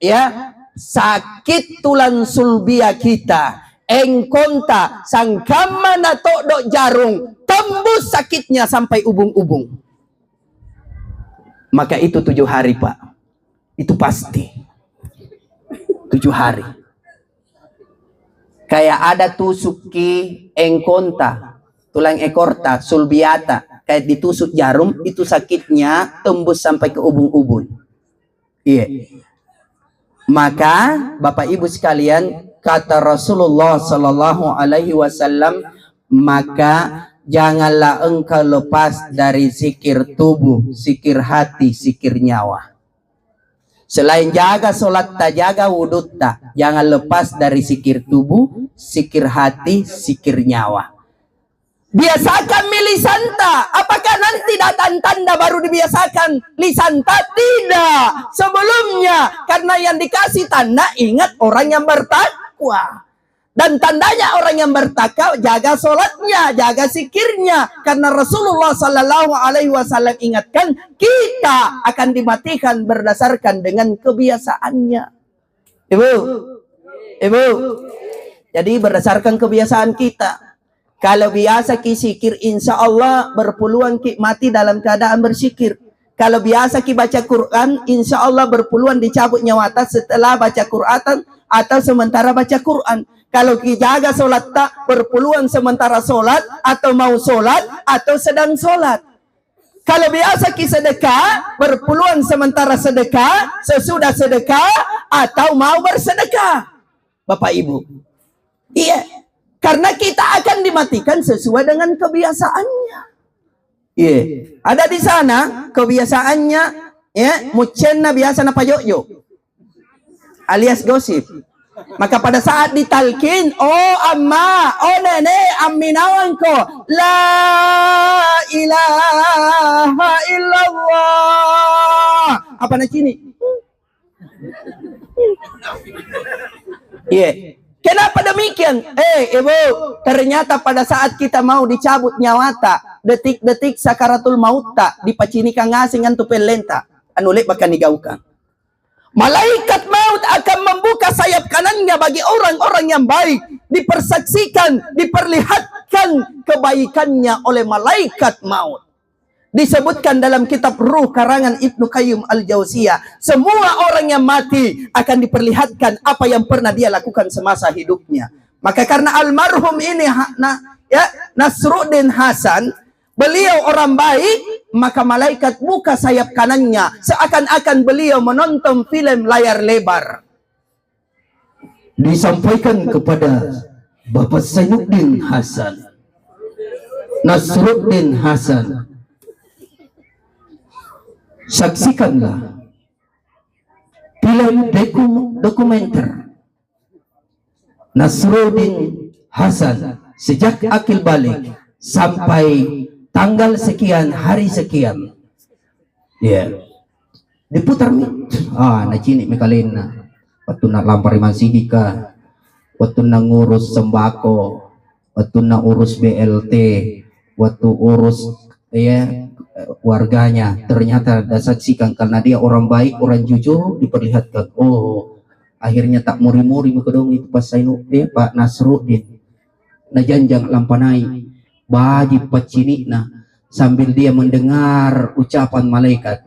ya sakit tulang sulbia kita, engkonta sangkama na todok jarung, tembus sakitnya sampai ubung-ubung. Maka itu 7 hari Pak, itu pasti 7 hari. Kayak ada tusuki engkonta, tulang ekorta, sulbiata, kayak ditusuk jarum, itu sakitnya tembus sampai ke ubun-ubun. Iya. Maka Bapak Ibu sekalian, kata Rasulullah Sallallahu Alaihi Wasallam, maka janganlah engkau lepas dari zikir tubuh, zikir hati, zikir nyawa. Selain jaga solat tak, jaga wudhu tak, jangan lepas dari zikir tubuh, zikir hati, zikir nyawa. Biasakan lisan tak. Apakah nanti datang tanda baru dibiasakan lisan tak? Tidak. Sebelumnya, karena yang dikasih tanda, ingat orang yang bertakwa. Dan tandanya orang yang bertakwa, jaga solatnya, jaga zikirnya. Karena Rasulullah Sallallahu Alaihi Wasallam ingatkan, kita akan dimatikan berdasarkan dengan kebiasaannya. Ibu, jadi berdasarkan kebiasaan kita. Kalau biasa ki zikir, insya Allah berpeluang ki mati dalam keadaan berzikir. Kalau biasa ki baca Quran, insya Allah berpeluang dicabut nyawa setelah baca Quran atau sementara baca Quran. Kalau ki jaga solat tak, berpeluang sementara solat atau mau solat atau sedang solat. Kalau biasa ki sedekah, berpeluang sementara sedekah, sesudah sedekah atau mau bersedekah. Bapak Ibu, iya. Karena kita akan dimatikan sesuai dengan kebiasaannya. Iya. Ada di sana kebiasaannya, ya, mucenna biasa napa yoyo, alias gosip. Maka pada saat ditalkin, oh amma, oh nenek, amminawanko, la ilaha illallah. Apa nak ini? Iya. Kenapa demikian? Ibu, ternyata pada saat kita mau dicabut nyawa tak, detik-detik sakaratul maut tak, dipacinikan ngasingan tu pelenta, anulek bahkan digaukan. Malaikat maut akan membuka sayap kanannya bagi orang-orang yang baik, dipersaksikan, diperlihatkan kebaikannya oleh malaikat maut. Disebutkan dalam kitab Ruh karangan Ibnu Qayyim Al-Jauziyah, semua orang yang mati akan diperlihatkan apa yang pernah dia lakukan semasa hidupnya. Maka karena almarhum ini Nasruddin Hasan, beliau orang baik, maka malaikat buka sayap kanannya seakan-akan beliau menonton film layar lebar. Disampaikan kepada Bapak Zainuddin Hasan, Nasruddin Hasan, saksikanlah film dokumenter Nasruddin Hasan sejak akil balik sampai tanggal sekian, hari sekian. Ya, diputar nih. Na cini mekalena. Waktu nak lampari masihika, waktu nak ngurus sembako, waktu nak urus BLT, waktu urus warganya, ternyata disaksikan karena dia orang baik, orang jujur, diperlihatkan. Oh, akhirnya tak muri-muri dong itu pas Pak Nasruddin najanjang lampanai bagi pacinikna sambil dia mendengar ucapan malaikat,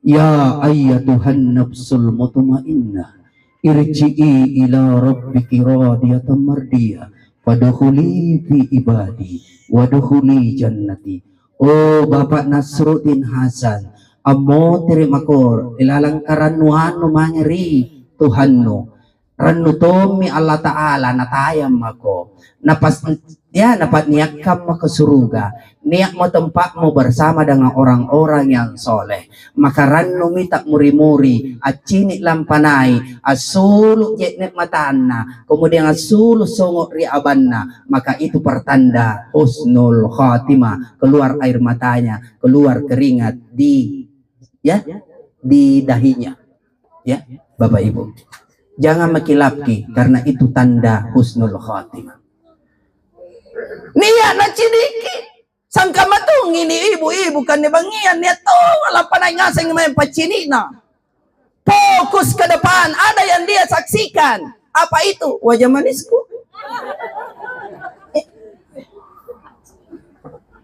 ya ayyatuhan nafsul mutmainnah irji'i ila rabbiki radiyatan mardiyah fadkhuli fi ibadi wadkhuli jannati. Oh Bapak Nasruddin Hasan, amo terima kor ilalang karanuan mangeri Tuhanno rannu tomi Allah Ta'ala natayam mako napas ya dapat niat kamu ke surga, niat mau tempatmu bersama dengan orang-orang yang soleh, maka rannu mitak muri-muri acini lampanai asulu jetnet matana kemudian asulu songok riabanna, maka itu pertanda husnul khatimah, keluar air matanya, keluar keringat di dahinya. Ya Bapak Ibu, jangan makilapki karena itu tanda husnul khatimah. Niat nak cidiki sangka matung ini ibu-ibu kan bangian niat tu wala panay ngaseng may pacini na Fokus ke depan. Ada yang dia saksikan. Apa itu? Wajah manisku.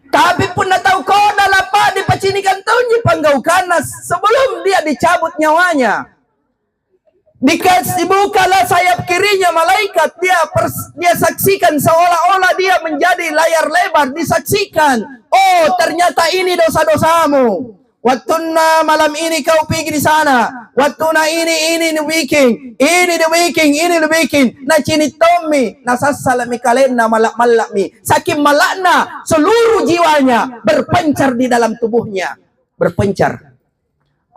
Tapi pun na tahu ko dalapa di pacinikan tunji panggaukan sebelum dia dicabut nyawanya. Dibukalah sayap kirinya malaikat, dia saksikan seolah-olah dia menjadi layar lebar, disaksikan. Oh, ternyata ini dosa-dosamu. Waktuna malam ini kau pergi di sana. Waktuna ini the weekend. Ini the weekend. Na cini Tommy, na sasalami kalena malak-malak mi. Saking malakna seluruh jiwanya berpencar di dalam tubuhnya. Berpencar.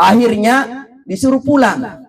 Akhirnya disuruh pulang.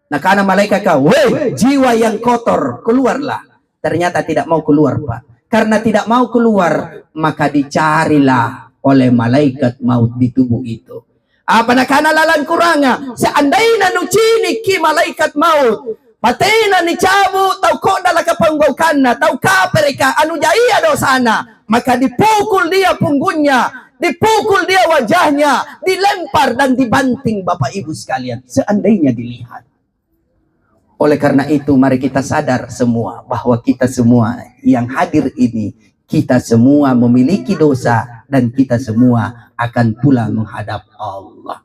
Nah, karena malaikat kau, weh, jiwa yang kotor, keluarlah. Ternyata tidak mau keluar, Pak. Karena tidak mau keluar, maka dicarilah oleh malaikat maut di tubuh itu. Apa nak kana lalan kuranga? Seandainya nucini ki malaikat maut, patena ni cabu tau ko dala kapanggaukanna, tau ka pereka anu jaya dosana, maka dipukul dia punggungnya, dipukul dia wajahnya, dilempar dan dibanting Bapak Ibu sekalian. Seandainya dilihat. Oleh karena itu mari kita sadar semua bahwa kita semua yang hadir ini, kita semua memiliki dosa dan kita semua akan pulang menghadap Allah.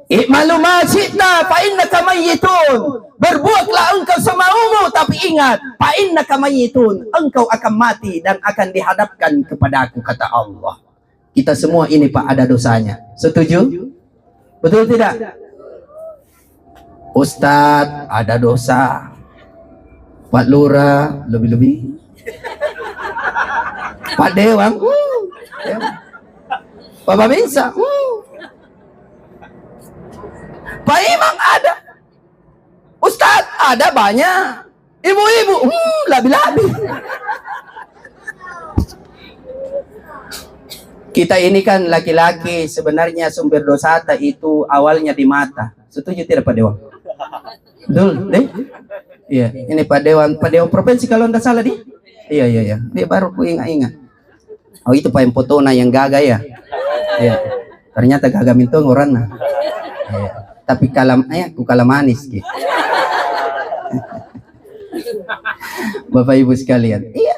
I'malu ma syi'ta fa innaka mayyitun. Berbuatlah engkau semaumu, tapi ingat, fa innaka mayyitun, engkau akan mati dan akan dihadapkan kepada aku, kata Allah. Kita semua ini Pak ada dosanya. Setuju? Betul tidak? Ustadz ada dosa, Pak Lurah lebih-lebih, Pak Dewang, Pak Babinsa, Pak Imam ada, Ustadz ada banyak, ibu-ibu, labi-labi. Kita ini kan laki-laki, sebenarnya sumber dosa itu awalnya di mata. Setuju tidak Pak Dewang? Betul, deh. Iya, ini Pak Dewan provinsi kalau tidak salah di. Iya. Dia baru ku ingat. Oh itu Pak yang fotona yang gagah ya. Iya. Ternyata gagah mintong orang nah. Iya. Tapi ku kalam manis gitu. Bapak Ibu sekalian. Iya.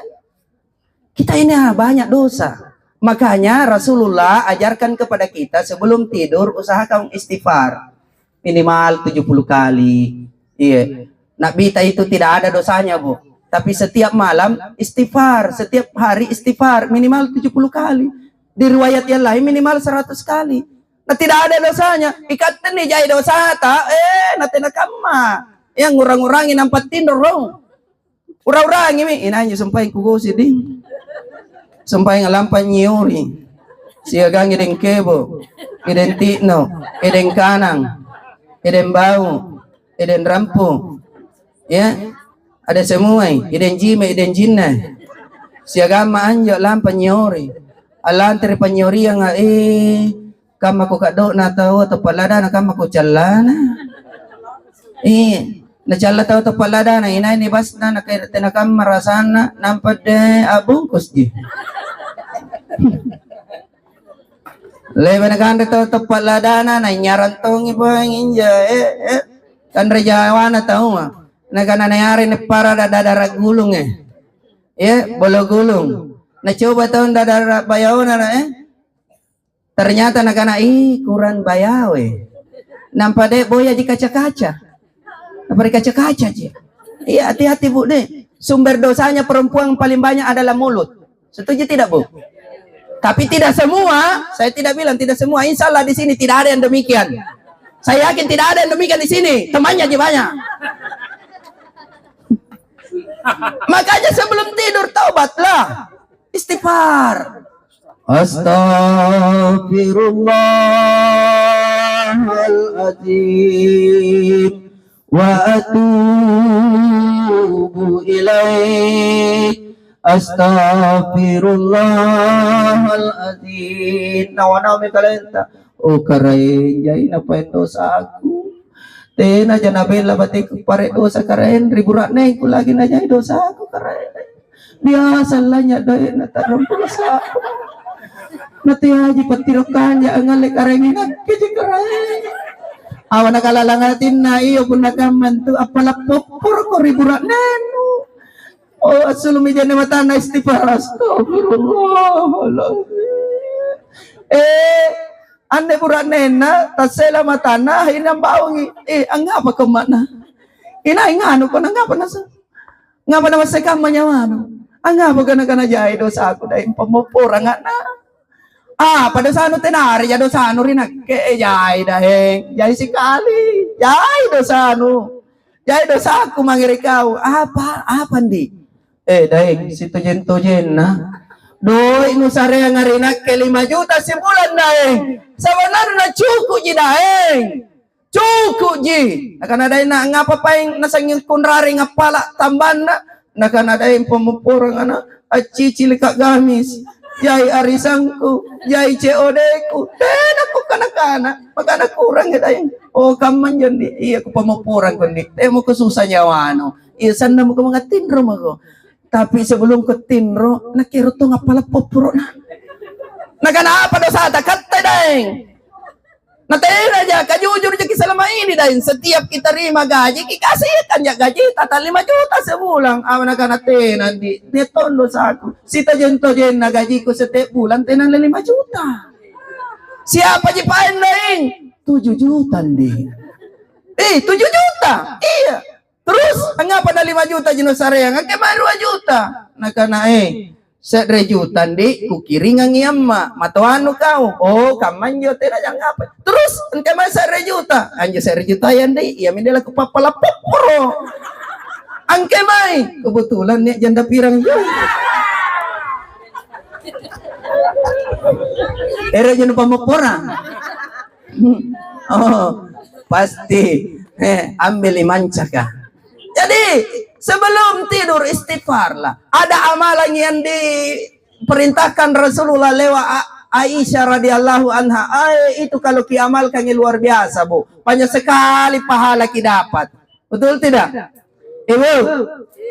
Kita ini banyak dosa. Makanya Rasulullah ajarkan kepada kita sebelum tidur usahakan istighfar. Minimal 70 kali. Iya. Nabi itu tidak ada dosanya, Bu. Tapi setiap malam istighfar, setiap hari istighfar minimal 70 kali. Di riwayat yang lain minimal 100 kali. Nah, tidak ada dosanya. Ikatan nih jai dosa ta, nanti nakama. Yang ngurang-ngurangin nampak tidur dong. Urang-urang ini inanya sampai kugosi ding. Sampai ngalampan nyuri. Siagang ideng kebo, ideng tikno, ideng kanang. Eden bau, eden rampu, ya, ada semua. Eden jima, eden jinna. Siagama anjo lam panyori, alam teri panyori yang kama ko kado na tao to palada na kama ko chalana. Na chala tao to palada na inay ni bas na tinakam marasana nampad abungkos di. Leba naganda to paladana na nyarantong ipo ang inja kan rejawana tao nagana nangyari ni para dadara gulong bolo gulong na coba taon dadara bayaw na ternyata nagana kurang bayaw nampade boya di kaca-kaca napari kaca-kaca aja. Iya hati-hati Bu deh, sumber dosanya perempuan paling banyak adalah mulut. Setuju tidak Bu? Tapi tidak semua, saya tidak bilang tidak semua. Insya Allah di sini tidak ada yang demikian. Saya yakin tidak ada yang demikian di sini. Temannya aja banyak. Makanya sebelum tidur taubatlah, istighfar. Astaghfirullahaladzim wa atubu ilaih. Astaghfirullahaladzim. Nawana mi kalenta. Oh karain jay na pa dosa aku. Tena jana bela batik pare dosa karain ribu rakneng ku lagi na jay dosa aku karain. Biasa lah nya doy na tarong dosa aku. Nati haji patirokan ya angale karain na kiji karain. Awan nakalalangatin na iyo kung nakaman to apala popor ko riburan neno. Oh, asulumi dyan na mata na istighfar. Astagfirullah. Ane buran nena tasela mata na hinang bawangi. Ang nga pa kumana. Inaingano ko na nga pa nasa. Nga pa naman sa kamanyawano. Ang nga pa ka na jay do sa ako dahil pamupura nga na. Pada sa ano tenari, ya do sa ano rin jay dahil. Jay si Kali. Jay do sa ano. Jay do sa ako mangirikaw. Apa di? Dahil si Tujen na. Doy, nusare nga rin ke 5 juta si bulan dahil. Sa benar na cukup ji dahil. Cukup ji. Nakanaday na nga papayang nasang kunrari nga pala tamban na. Nakanaday pamupurang ana. At cicil kak gamis. Jai arisangku. Jai COD ku. Ako kanakana. Magana kurang ya dahil. Oh kaman yun di. Iya ko pamupurang ko di. Mo ko susah nyawano. Iya sana mo ko mga tinro mo ko. Tapi sebelum ke tinro, nakiro to nga pala popro na. Nagana apa dosa dekat dahil. Natera aja, kajujur aja selama ini dahil. Setiap kita terima gaji, kikasihkan ya gaji, tata 5 juta sebulan. Awan nakanate nanti, dia tondo sa aku. Si tojen na gaji ko setiap bulan, tenan 5 juta. Siapa jipain dahil? 7 juta di. 7 juta, iya. Terus, nga pa na 5 juta jinosarea, nga kaya 2 juta. Nakana sa 3 juta di, kukiring ang iyama, matuano kau. Oh, kaman yo, tira yang apa. Terus, ang kaya sa 3 juta. Anjo sa 3 juta yan di, iya mindela ko papalapoporo. Ang kemay, kebetulan niya janda pirang yun. Era janda pamopora. Oh, pasti. Ambil imanca ka. Jadi sebelum tidur istighfarlah. Ada amalan yang diperintahkan Rasulullah lewat Aisyah radhiyallahu anha. Itu kalau kiamalkan luar biasa, Bu. Banyak sekali pahala kita dapat. Betul tidak? Ibu,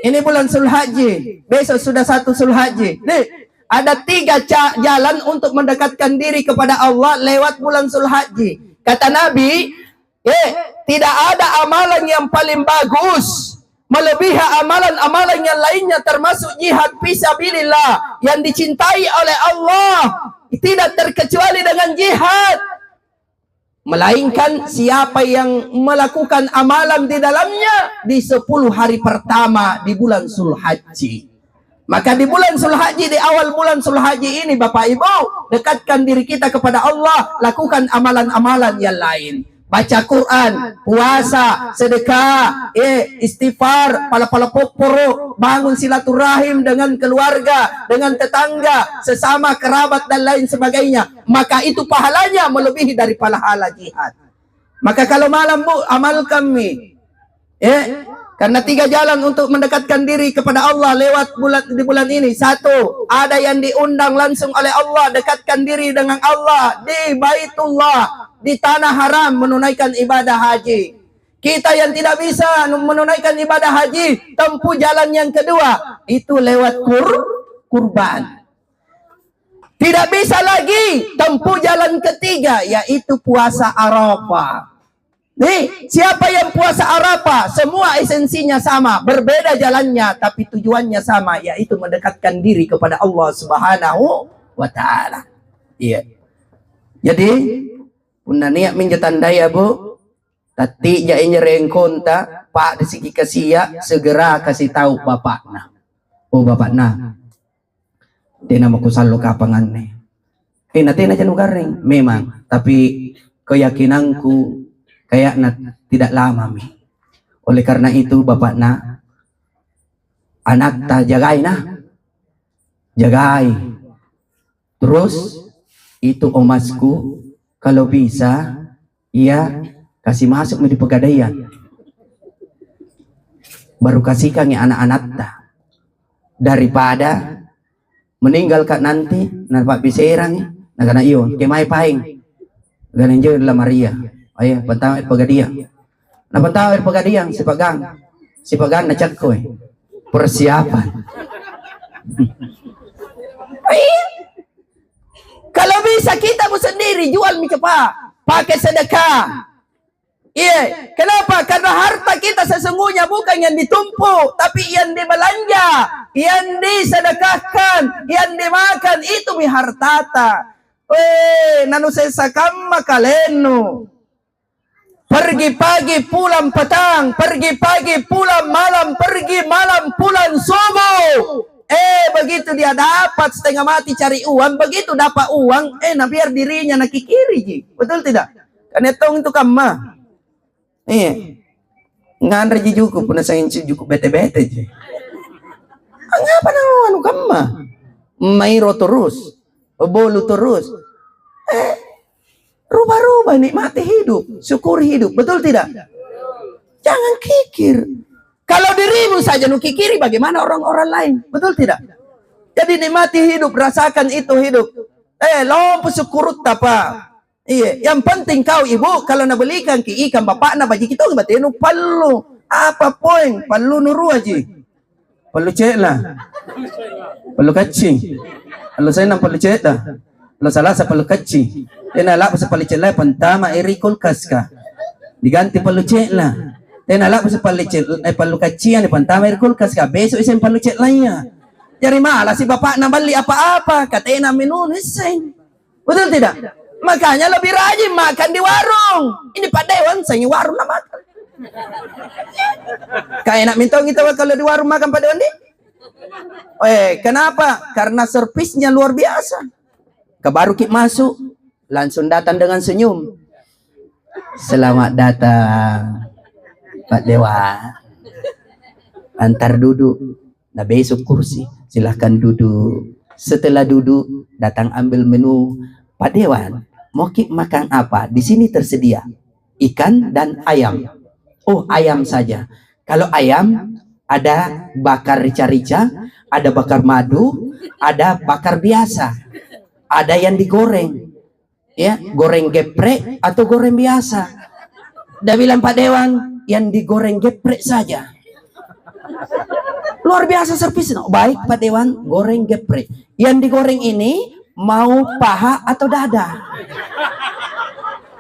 ini bulan Zulhajji. Besok sudah 1 Zulhajji. Nih, ada 3 jalan untuk mendekatkan diri kepada Allah lewat bulan Zulhajji. Kata Nabi, tidak ada amalan yang paling bagus melebihi amalan-amalan yang lainnya termasuk jihad fisabilillah yang dicintai oleh Allah, tidak terkecuali dengan jihad, melainkan siapa yang melakukan amalan di dalamnya di 10 hari pertama di bulan Zulhajji. Maka di bulan Zulhajji, di awal bulan Zulhajji ini Bapak Ibu, dekatkan diri kita kepada Allah, lakukan amalan-amalan yang lain. Baca Quran, puasa, sedekah, istighfar, pala-pala poporo, bangun silaturahim dengan keluarga, dengan tetangga, sesama kerabat dan lain sebagainya. Maka itu pahalanya melebihi dari pahala jihad. Maka kalau malam Bu, amal kami. Karena 3 jalan untuk mendekatkan diri kepada Allah lewat di bulan ini. 1, ada yang diundang langsung oleh Allah, dekatkan diri dengan Allah di Baitullah, di tanah haram menunaikan ibadah haji. Kita yang tidak bisa menunaikan ibadah haji, tempuh jalan yang kedua, itu lewat kurban. Tidak bisa lagi, tempuh jalan ketiga, yaitu puasa Arafah. Nih, siapa yang puasa Arafah, semua esensinya sama, berbeda jalannya, tapi tujuannya sama, yaitu mendekatkan diri kepada Allah Subhanahu wa Ta'ala. Iya. Jadi, punna niat minjatan daya Bu, tati jain nyereng konta, Pak di segi kasia, segera kasih tahu bapakna. Oh bapakna, dia nama kusalo kapangan nih. Nanti na janu garing, memang, tapi keyakinanku kayaknya tidak lama mi. Oleh karena itu bapakna, anak ta jagai nah, jagai. Terus itu omasku, kalau bisa, ia kasih masuk di pegadaian. Baru kasihkan ya anak-anak ta. Daripada meninggalkan nanti, nampak biserang, nagana iyon, kemai paing. Ganan jauh dalam Maria. Ayah, bantawit pegadaian. Na bantawit pegadaian, si pagang na chat ko persiapan. Kalau bisa kita pun sendiri jual mi cepat, pakai sedekah. Iya, kenapa? Karena harta kita sesungguhnya bukan yang ditumpuk, tapi yang dibelanja, yang disedekahkan, yang dimakan, itu mi hartata. Nanu sesakama kalenu. Pergi pagi pulang petang, pergi pagi pulang malam, pergi malam pulang subuh. Begitu dia dapat setengah mati cari uang, begitu dapat uang, nah biar dirinya nakikiri, ji. Betul tidak? Kan itu kamma. Iya. Ngan reji cukup puna sayang cukup bete-bete je. Ngapa nang anu kamma? Mairo terus. Bolu terus. Rubah-rubah nikmati hidup, syukuri hidup. Betul tidak? Jangan kikir. Kalau dirimu saja nu kikiri, bagaimana orang-orang lain? Betul tidak? Jadi nikmati hidup, rasakan itu hidup. Lompo syukurut apa? Iya, yang penting kau ibu kalau nak belikan ki ikan bapak nak bagi kita berarti nu perlu apa poin perlu nuru aja perlu cek lah perlu kacing kalau saya nampak perlu cek dah kalau salah saya perlu kacing dia nak pasal perlu cek lah pentama iri kulkas kah diganti perlu cek lah dia nak pasal perlu cek perlu kacing pentama iri kulkas kah besok saya perlu cek lainnya jadi malah si bapak nak beli apa-apa katanya minum sen betul tidak? Makanya lebih rajin makan di warung. Ini Pak Dewan, saya warung nak makan. Kayak nak minta kita kalau di warung makan Pak Dewan di? Kenapa? Karena servisnya luar biasa. Kebaru kita masuk, langsung datang dengan senyum. Selamat datang, Pak Dewan. Antar duduk. Nah besok kursi, silahkan duduk. Setelah duduk, datang ambil menu. Pak Dewan, mau makan apa? Di sini tersedia ikan dan ayam. Oh, ayam saja. Kalau ayam ada bakar rica-rica, ada bakar madu, ada bakar biasa. Ada yang digoreng. Ya, goreng geprek atau goreng biasa. Dia bilang Pak Dewan, yang digoreng geprek saja. Luar biasa servis. Baik Pak Dewan, goreng geprek. Yang digoreng ini mau paha atau dada?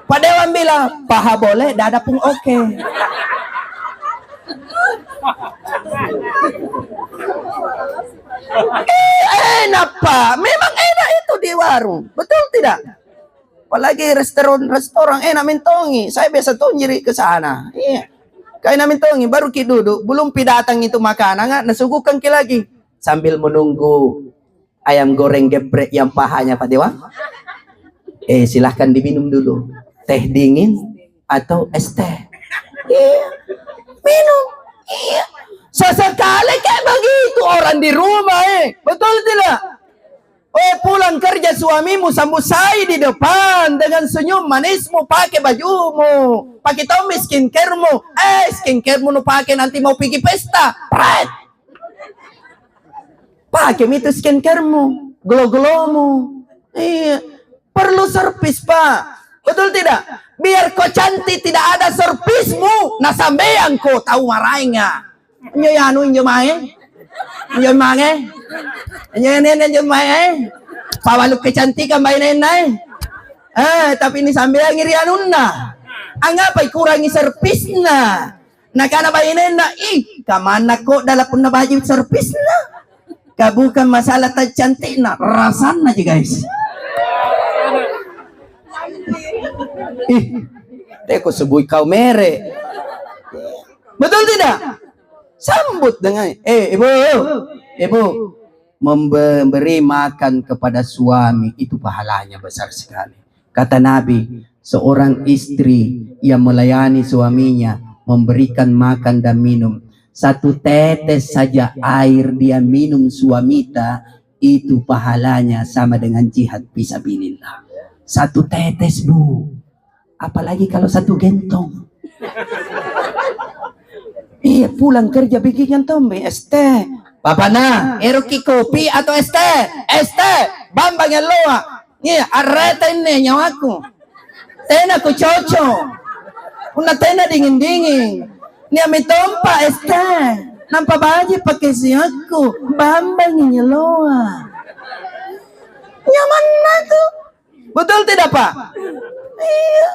Pak Dewan bilang paha boleh, dada pun oke. Enak Pak, memang enak itu di warung, betul tidak? Apalagi restoran enak mintongi. Saya biasa tuh nyiri ke sana. Iya. Kayak mintongi baru ki duduk, belum pi datang itu makanan, nggak nasuguhkan ki lagi sambil menunggu ayam goreng geprek yang pahanya Pak Dewa. Silahkan diminum dulu. Teh dingin atau es teh? Iya. Minum. Iya. Sesekali kayak begitu orang di rumah, betul tidak? Pulang kerja suamimu sambut saya di depan dengan senyum manismu, pakai bajumu, pakai tomi skincaremu. Skincaremu nu pakai nanti mau pergi pesta. Pakai itu skincaremu, glow-glowmu. Iya. Perlu servis Pak, betul tidak? Biar kau cantik tidak ada servismu, nah sampean kau tahu marahnya. Nyayanu nyemae, nyemae, nyemae. Pawaluk kecantikan bayi nai. Tapi ini sampean ngiri anunna. Anggap kurangi servisnya. Nah karena bayi nena, kamana kok dalam pun baju servisnya? Bukan masalah tak cantik nak rasanya aja guys. Teko sebut kau mere. Betul tidak? Sambut dengan ibu memberi makan kepada suami itu pahalanya besar sekali. Kata Nabi, seorang istri yang melayani suaminya, memberikan makan dan minum, satu tetes saja air dia minum suamita, itu pahalanya sama dengan jihad fisabilillah. Satu tetes Bu, apalagi kalau satu gentong. Iya, pulang kerja bikin tombe es teh. Papana, eroki kopi atau es teh? Es teh, bambang yang loa. Iya, areta ini nyawaku. Tena ku cocok. Una tena dingin-dingin. Ni ame tompa es teh. Nampak baju pakai siaku. Bambang yang loa. Nyaman tuh. Betul tidak Pak? Iya.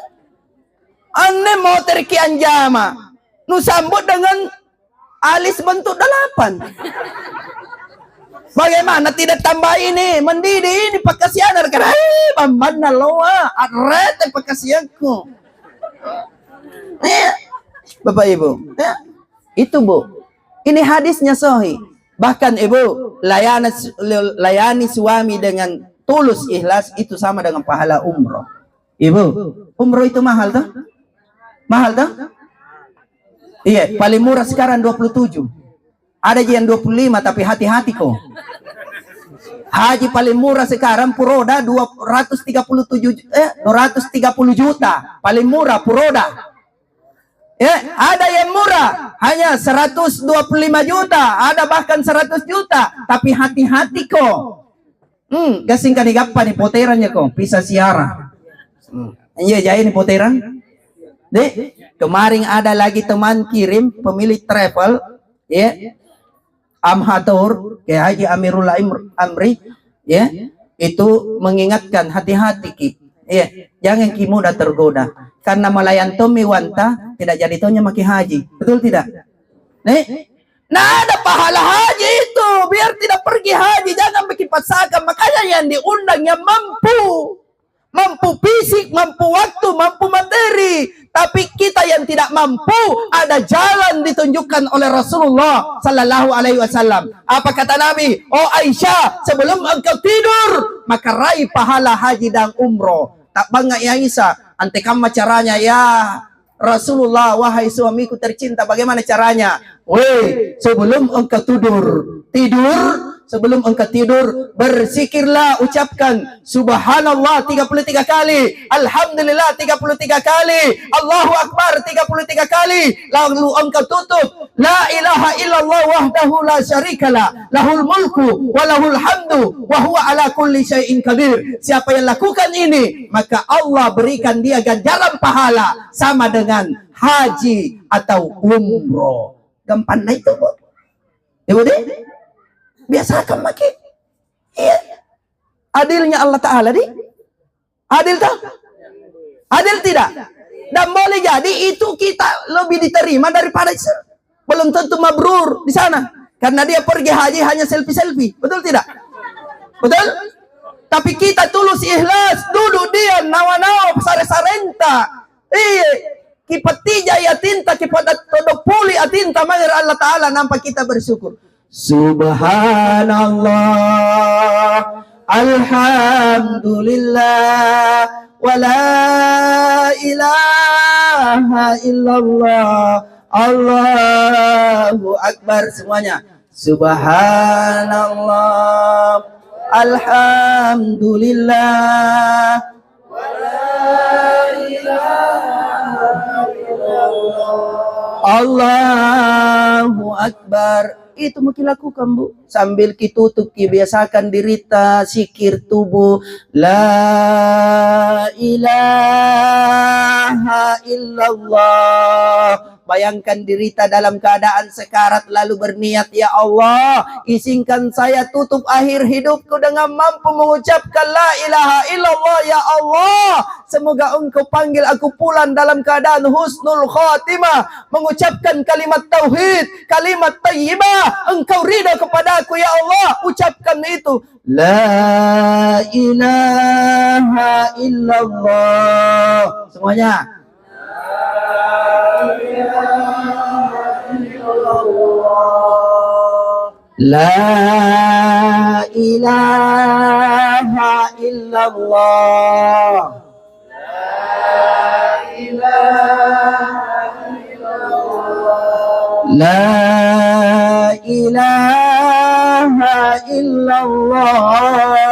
Ane motor kian jama. Nu sambut dengan alis bentuk 8. Bagaimana tidak tambah ini? Mendidih ini pakasian karena mana loa arete pakasianku. Bapak Ibu, itu Bu. Ini hadisnya sahih. Bahkan Ibu, layani suami dengan tulus ikhlas itu sama dengan pahala umroh. Ibu, umroh itu mahal tuh? Mahal tuh? Iya, paling murah sekarang 27. Ada yang 25 tapi hati-hati kok. Haji paling murah sekarang Puroda 230 juta. Paling murah Puroda. Ada yang murah hanya 125 juta, ada bahkan 100 juta. Tapi hati-hati kok. Gasingkan apa nih poterannya kok, bisa siara. Iya jaya nih poteran. Dek, kemarin ada lagi teman kirim pemilik travel, Amhatur, Haji Amirul Amri, itu mengingatkan hati-hati Ki. Jangan Ki mudah tergoda. Karena malayan tomi wanta tidak jadi tonya maki haji. Betul tidak? Nah ada pahala haji itu. Biar tidak pergi haji. Jangan bikin pasakan. Makanya yang diundang yang mampu. Mampu fisik, mampu waktu, mampu materi. Tapi kita yang tidak mampu, ada jalan ditunjukkan oleh Rasulullah Sallallahu Alaihi Wasallam. Apa kata Nabi? Oh Aisyah, sebelum engkau tidur, maka raih pahala haji dan umroh. Tak bangga ya Aisyah, ante kama caranya ya Rasulullah, wahai suamiku tercinta, bagaimana caranya? Weh, sebelum engkau tidur, sebelum engkau tidur, berzikirlah, ucapkan Subhanallah 33 kali, Alhamdulillah 33 kali, Allahu Akbar 33 kali, lalu engkau tutup, La ilaha illallah wahdahu la syarikalah, lahul mulku wa lahul hamdu, wa huwa ala kulli syai'in qadir. Siapa yang lakukan ini, maka Allah berikan dia ganjaran pahala sama dengan haji atau umroh. Gampang itu Bu. Ibu deh, biasakan makin. Iya. Adilnya Allah Ta'ala di. Adil tak? Adil tidak? Dan boleh jadi itu kita lebih diterima daripada belum tentu mabrur di sana. Karena dia pergi haji hanya selfie-selfie. Betul tidak? Betul? Tapi kita tulus ikhlas. Duduk dia nawa-nawa sare-sarenta. Iya. Kipatija ya tinta, kipada todopuli atinta. Mager Allah Ta'ala nampak kita bersyukur. Subhanallah, alhamdulillah, wa la ilaha illallah, Allahu Akbar. Semuanya Subhanallah, alhamdulillah, wa la ilaha illallah, Allahu Akbar. Itu mungkin lakukan Bu. Sambil kitutup biasakan dirita zikir tubuh. La ilaha illallah. Bayangkan dirita dalam keadaan sekarat lalu berniat, ya Allah, izinkan saya tutup akhir hidupku dengan mampu mengucapkan la ilaha illallah, ya Allah. Semoga engkau panggil aku pulang dalam keadaan husnul khatimah, mengucapkan kalimat tauhid, kalimat thayyibah. Engkau ridha kepada aku, ya Allah. Ucapkan itu. La ilaha illallah. Semuanya. La ilaha illallah. La ilaha illallah.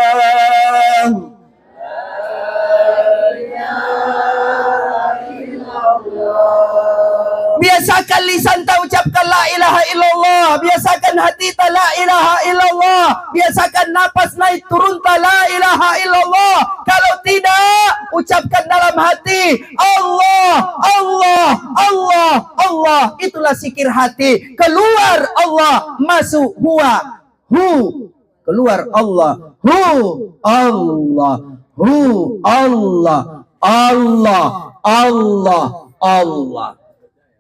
Biasakan lisan tak ucapkan la ilaha illallah. Biasakan hati tak la ilaha illallah. Biasakan napas naik turun tak la ilaha illallah. Kalau tidak, ucapkan dalam hati Allah, Allah, Allah, Allah. Itulah zikir hati. Keluar Allah, masuk huwa, hu. Keluar Allah, hu, Allah, hu, Allah, Allah, Allah, Allah.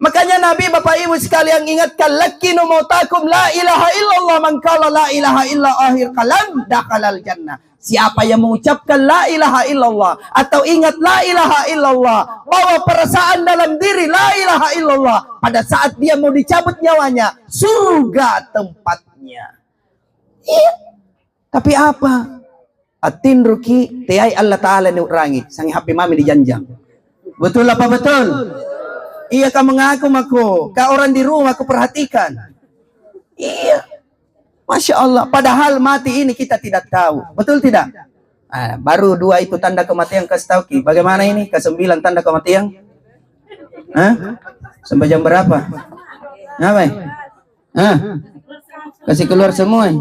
Makanya Nabi, Bapak Ibu sekalian, ingatkan, lakinu mautakum la ilaha illallah, man qala la ilaha illa akhir kalam dakhalal jannah. Siapa yang mengucapkan la ilaha illallah atau ingat la ilaha illallah, bawa perasaan dalam diri la ilaha illallah, pada saat dia mau dicabut nyawanya, surga tempatnya. Iya. Tapi apa? Atin ruki tiai Allah Ta'ala ni urangi sang happy mami dijanjang. Betul apa betul? Iya, kau mengaku mako, kau orang di rumah aku perhatikan. Iya. Masya Allah, padahal mati ini kita tidak tahu. Betul tidak? Baru 2 itu tanda kematian, kasih tahu ki. Bagaimana ini? Ke-9 tanda kematian? Sampai jam berapa? Apa? Kasih keluar semua.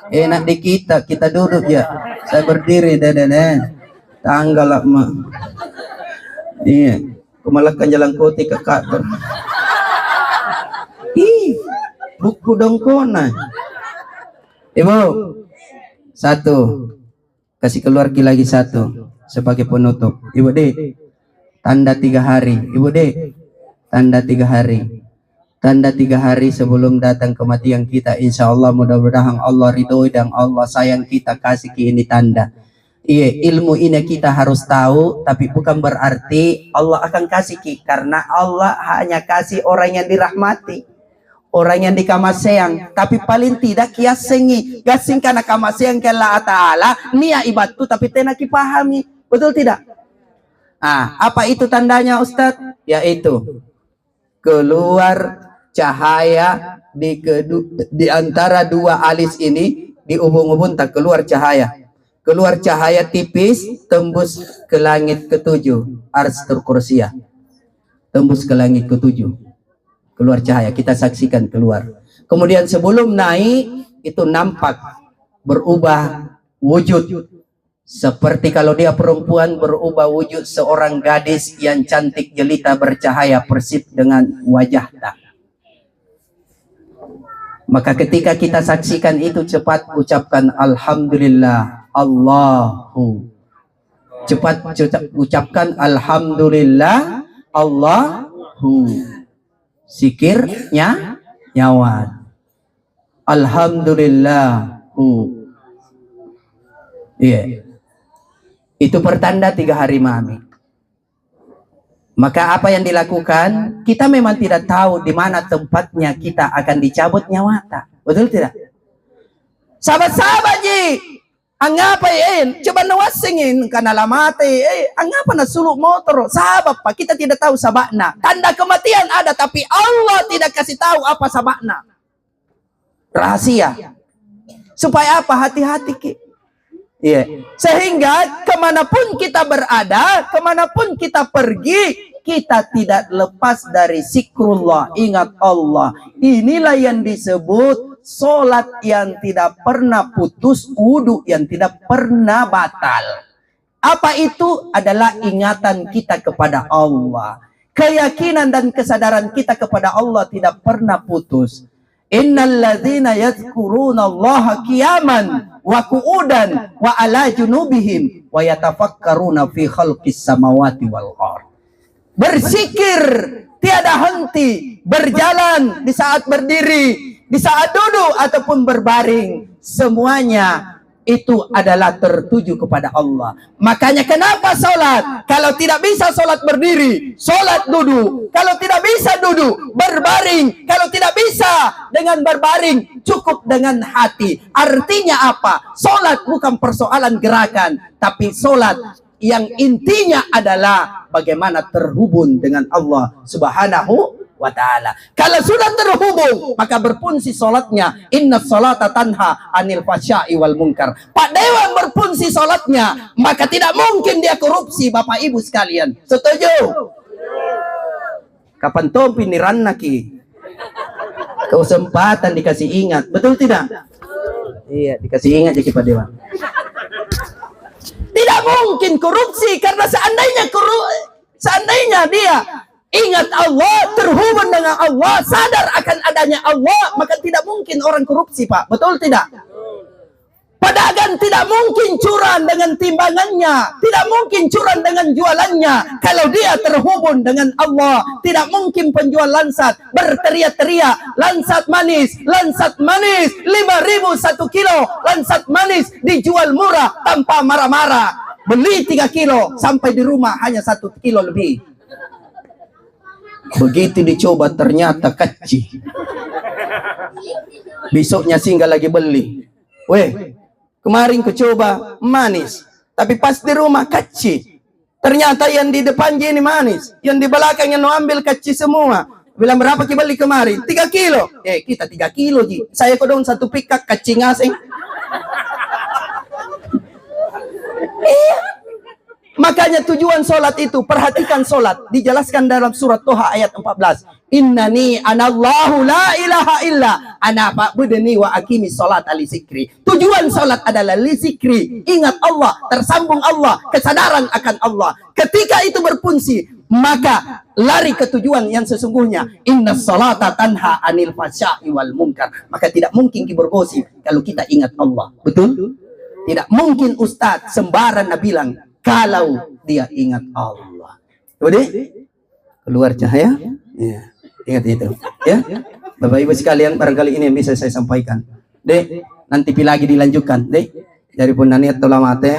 Enak di kita duduk ya. Saya berdiri, tanggal lah, mak. Iya, kemalakan jalan koti ke kantor. Ih, buku dongkona. Ibu, 1, kasih keluar lagi 1 sebagai penutup. Ibu D, tanda 3 hari. Ibu D, tanda 3 hari. Tanda 3 hari sebelum datang kematian kita. Insya Allah mudah-mudahan Allah ridhoi dan Allah sayang kita, kasih ini tanda. Iya, ilmu ini kita harus tahu, tapi bukan berarti Allah akan kasih karena Allah hanya kasih orang yang dirahmati, orang yang dikamaseyang. Tapi paling tidak kias sengi gasing karena kamaseyang ke Allah Ta'ala niat ibadu, tapi tenak pahami. Betul tidak? Apa itu tandanya Ustadz? Yaitu keluar cahaya di antara 2 alis ini, di ubun-ubun tak keluar cahaya. Keluar cahaya tipis, tembus ke langit ke-7, Arstul Kursiyah. Tembus ke langit ke-7. Keluar cahaya, kita saksikan keluar. Kemudian sebelum naik, itu nampak berubah wujud. Seperti kalau dia perempuan, berubah wujud seorang gadis yang cantik jelita bercahaya persib dengan wajah tak. Maka ketika kita saksikan itu, cepat ucapkan Alhamdulillah. Allahu. Cepat ucapkan Alhamdulillah. Allahu. Sikirnya nyawa. Alhamdulillahu. Iya. Itu pertanda 3 hari mami. Maka apa yang dilakukan? Kita memang tidak tahu di mana tempatnya kita akan dicabut nyawa. Betul tidak? Sahabat-sahabat ji, angapa coba nawasingin karena lamate, angapa na suluk motor, sahabat pak, kita tidak tahu sabakna. Tanda kematian ada, tapi Allah tidak kasih tahu apa sabakna. Rahasia. Supaya apa? Hati-hati ki. Iya. Sehingga kemanapun kita berada, kemanapun kita pergi, kita tidak lepas dari zikrullah, ingat Allah. Inilah yang disebut solat yang tidak pernah putus, wudu yang tidak pernah batal. Apa itu? Adalah ingatan kita kepada Allah. Keyakinan dan kesadaran kita kepada Allah tidak pernah putus. Innal ladzina yadhkuruna Allaha qiyaman wa qu'udan wa ala junubihim wa yatafakkaruna fi khalqis samawati wal ardh. Berzikir tiada henti, berjalan di saat berdiri, di saat duduk ataupun berbaring, semuanya itu adalah tertuju kepada Allah. Makanya kenapa sholat? Kalau tidak bisa sholat berdiri, sholat duduk. Kalau tidak bisa duduk, berbaring. Kalau tidak bisa dengan berbaring, cukup dengan hati. Artinya apa? Sholat bukan persoalan gerakan, tapi sholat yang intinya adalah bagaimana terhubung dengan Allah Subhanahu wa ta'ala. Kalau sudah terhubung, maka berfungsi sholatnya. Inna sholata tanha anil fasya'i wal munkar. Pak Dewan berfungsi sholatnya, maka tidak mungkin dia korupsi, Bapak Ibu sekalian. Setuju? Kapan tompi niranna ki? Kesempatan dikasih ingat. Betul tidak? Iya, dikasih ingat jadi Pak Dewan. Tidak mungkin korupsi, karena seandainya dia ingat Allah, terhubung dengan Allah, sadar akan adanya Allah, maka tidak mungkin orang korupsi, Pak. Betul tidak? Pedagang tidak mungkin curang dengan timbangannya, tidak mungkin curang dengan jualannya. Kalau dia terhubung dengan Allah, tidak mungkin penjual lansat berteriak-teriak, lansat manis, 5.000 1 kilo, lansat manis dijual murah tanpa marah-marah. Beli 3 kilo, sampai di rumah hanya 1 kilo lebih. Begitu dicoba ternyata kecil. Besoknya singgah lagi beli. Weh, kemarin ku coba manis, tapi pas di rumah kecil. Ternyata yang di depan gini manis, yang di belakangnya no ambil kecil semua. Bilang berapa kita beli kemarin? 3 kilo. Kita 3 kilo ji. Saya kodong 1 pikak kecil ngaseng. Iya. Makanya tujuan solat itu, perhatikan solat. Dijelaskan dalam surat Toha ayat 14. Innani anallahu la ilaha illa ana fa'budni wa aqimi solat ali zikri. Tujuan solat adalah li zikri. Ingat Allah, tersambung Allah, kesadaran akan Allah. Ketika itu berfungsi, maka lari ke tujuan yang sesungguhnya. Inna salata tanha anil fasya'i wal munkar. Maka tidak mungkin kita bergosip kalau kita ingat Allah. Betul? Tidak mungkin Ustadz sembarangan bilang kalau dia ingat Allah. Udah? Keluar cahaya? Ya. Ingat itu. Ya. Bapak Ibu sekalian, barangkali ini yang bisa saya sampaikan. Dek, nanti lagi dilanjutkan. Dek, dari pun niat tolong mate.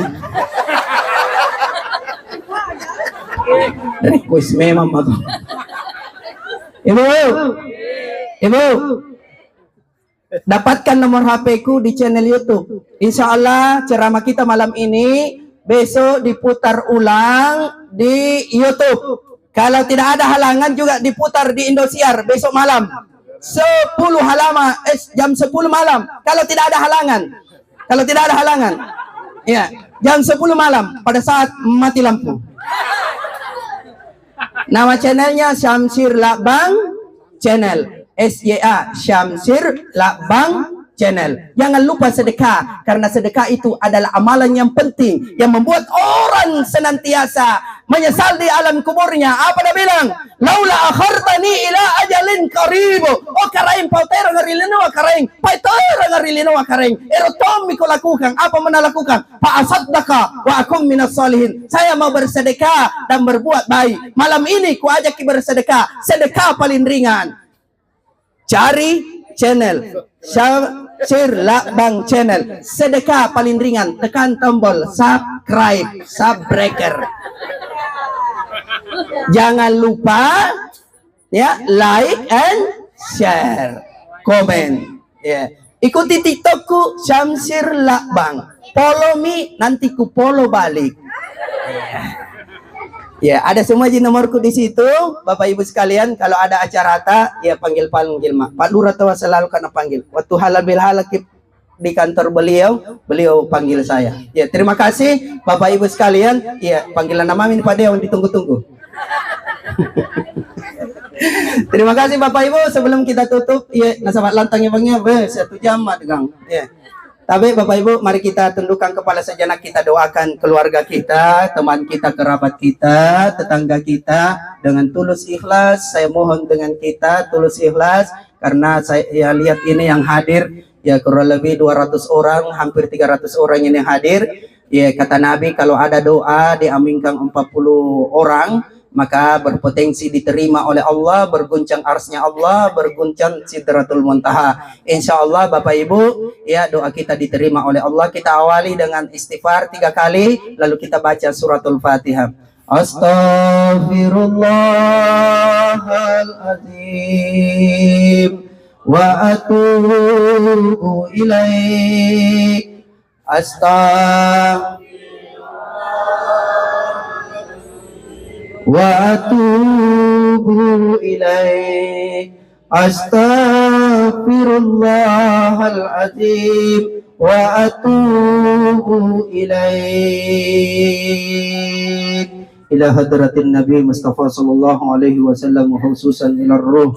Dari kuis memang aku. Ibu, dapatkan nomor HP ku di channel YouTube. Insya Allah ceramah kita malam ini besok diputar ulang di YouTube. Kalau tidak ada halangan juga diputar di Indosiar besok malam. 10 halaman, jam 10 malam. Kalau tidak ada halangan. Ya, jam 10 malam pada saat mati lampu. Nama channelnya Syamsir Lakbang Channel. SYA Syamsir Lakbang Channel. Jangan lupa sedekah, karena sedekah itu adalah amalan yang penting yang membuat orang senantiasa menyesal di alam kuburnya. Apa dia bilang? Laula akhartani ila ajalin qarib. Oh karaing pautera ngarilino karaing. Pautera ngarilino karaing. Erotomi ko lakukan. Apa mana lakukan? Fa asaddaka wa akum minas solihin. Saya mau bersedekah dan berbuat baik. Malam ini ku ajak bersedekah. Sedekah paling ringan. Cari channel Syamsir Lakbang Channel. Sedekah paling ringan, tekan tombol subscribe, subbreaker. Jangan lupa ya, like and share, komen. Ya. Ikuti TikTokku Syamsir Lakbang. Follow me, nanti ku follow balik. Ya, ada semua di nomorku di situ, Bapak Ibu sekalian. Kalau ada acara ya panggil mak. Pak Lurah tahu selalu karena panggil. Waktu halal bil halal di kantor beliau panggil saya. Ya, terima kasih Bapak Ibu sekalian. Ya, panggilan nama ini Pak Dewan ditunggu-tunggu. Terima kasih Bapak Ibu. Sebelum kita tutup, ya, nasabat lantangnya bangnya 1 jam Gang. Ya. Tapi Bapak Ibu, mari kita tundukkan kepala sejenak, kita doakan keluarga kita, teman kita, kerabat kita, tetangga kita dengan tulus ikhlas. Saya mohon dengan kita tulus ikhlas, karena saya lihat ini yang hadir ya kurang lebih 200 orang, hampir 300 orang ini yang hadir. Ya, kata Nabi kalau ada doa diaminkan 40 orang, maka berpotensi diterima oleh Allah, berguncang arsnya Allah, berguncang sidratul muntaha. Insya Allah Bapak Ibu, ya doa kita diterima oleh Allah. Kita awali dengan istighfar 3 kali, lalu kita baca suratul Fatihah. Astaghfirullahaladzim wa atubu ilaih. Wa atubu ilaih. Astaghfirullahaladzim wa atubu ilaih. Ila hadratin Nabi Mustafa sallallahu alaihi wasallam, khususan ila ruh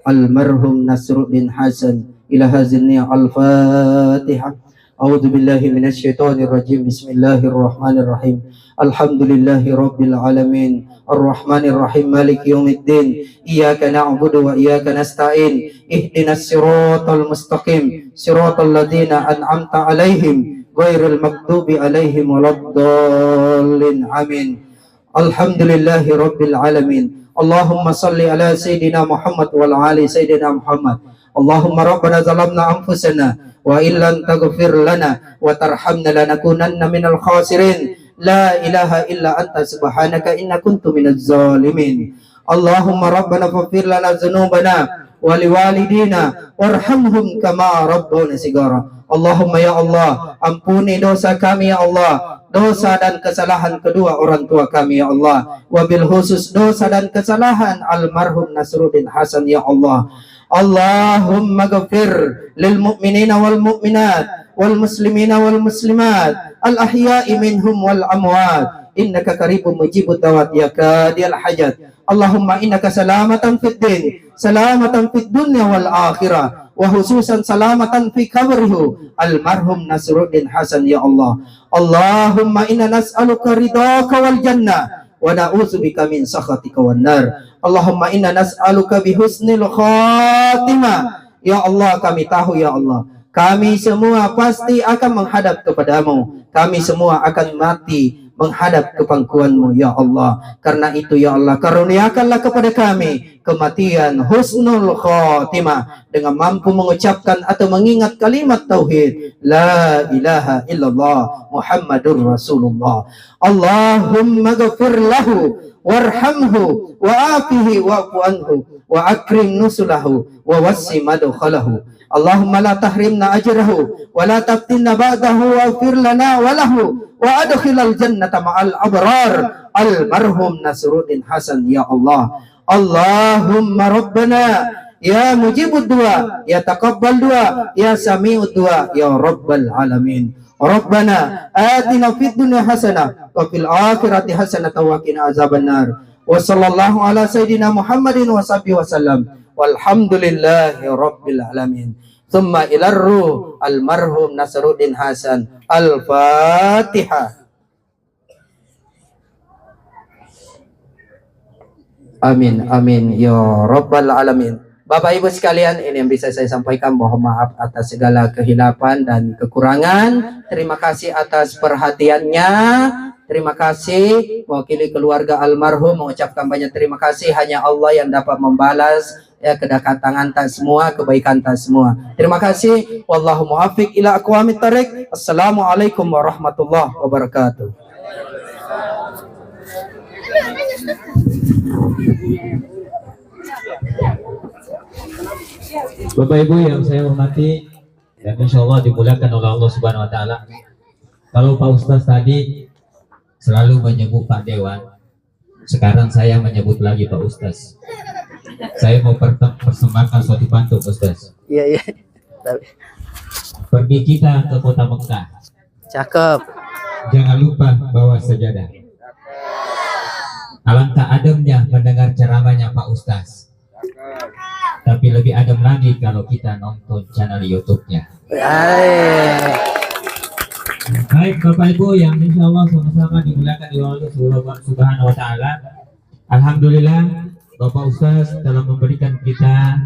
almarhum Nasruddin Hasan. Ila hazinni al-Fatihah. A'udzu billahi minasyaitonir rajim. Bismillahirrahmanirrahim. Alhamdulillahi rabbil alamin. Arrahmanir rahim. Maliki yaumiddin. Iyyaka na'budu wa iyyaka nasta'in. Ihdinas siratal mustaqim. Siratal ladzina an'amta 'alaihim ghairil maghdubi alaihim waladdallin. Amin. Alhamdulillahi rabbil alamin. Allahumma salli ala sayyidina Muhammad wa ala ali sayyidina Muhammad. Allahumma rabbana zalamna anfusana wa illam taghfir lana wa tarhamna lanakunanna minal khasirin. La ilaha illa anta subhanaka inna kuntu minaz zalimin. Allahumma rabbana faghfir lana dzunubana wa liwalidina warhamhum kama rabbuna sigara. Allahumma ya Allah, ampuni dosa kami ya Allah, dosa dan kesalahan kedua orang tua kami ya Allah, wabil khusus dosa dan kesalahan almarhum Nasruddin Hasan ya Allah. Allahumma ghafir lil mu'minina wal mu'minat wal muslimina wal muslimat al ahya'i minhum wal amwat innaka qaribun mujibud da'wat ya qadiyal hajat. Allahumma innaka salamatan fid din, salamatan fid dunya wal akhirah, wa khususan salamatan fi kabrihi almarhum Nasruddin Hasan ya Allah. Allahumma inna nas'aluka ridhaka wal jannah wa na'udzubika min sakhatika wan nar. Allahumma inna nas'aluka bi husnil khatimah. Ya Allah, kami tahu ya Allah, kami semua pasti akan menghadap kepadamu. Kami semua akan mati menghadap ke pangkuanmu ya Allah. Karena itu ya Allah, karuniakanlah kepada kami kematian husnul khatimah dengan mampu mengucapkan atau mengingat kalimat tauhid la ilaha illallah Muhammadur Rasulullah. Allahumma ghafir lahu warhamhu wa afihi wa'fu anhu wa akrim nusulahu wa wassi madkhalahu. Allahumma la tahrimna ajrahu wa la taftinna ba'dahu wa fir lana wa lahu wa adkhilal jannata ma'al abrar almarhum Nasruddin Hasan ya Allah. Allahumma rabbana ya mujibud du'a ya taqabbal du'a ya sami'ud du'a ya rabbal alamin. Rabbana atina fid dunya hasanah wa fil akhirati hasanah wa qina azabannar. Wa sallallahu ala sayyidina Muhammadin wa sahbihi wasallam. Walhamdulillahi rabbil alamin. Thumma ilar ruh almarhum Nasruddin Hasan. Al-Fatihah. Amin amin ya rabbal alamin. Bapak Ibu sekalian, ini yang bisa saya sampaikan. Mohon maaf atas segala kehilapan dan kekurangan. Terima kasih atas perhatiannya. Terima kasih mewakili keluarga almarhum mengucapkan banyak terima kasih. Hanya Allah yang dapat membalas ya kedatangan tak semua, kebaikan tak semua. Terima kasih. Wallahu muwaffiq ila aqwamit thariq. Assalamualaikum warahmatullahi wabarakatuh. Bapak Ibu yang saya hormati dan insya Allah dimuliakan oleh Allah Subhanahu Wa Taala. Kalau Pak Ustaz tadi selalu menyebut Pak Dewan, sekarang saya menyebut lagi Pak Ustaz. Saya mau persembahkan suatu pantun Ustaz. Iya iya. Pergi kita ke kota Mekah. Cakep. Jangan lupa bawa sajadah. Alangkah ademnya mendengar ceramahnya Pak Ustaz. Tapi lebih adem lagi kalau kita nonton channel YouTube-nya. Baik Bapak Ibu yang insya Allah sama-sama dimuliakan oleh Allah Subhanahu Wa Taala. Alhamdulillah Bapak Ustaz telah memberikan kita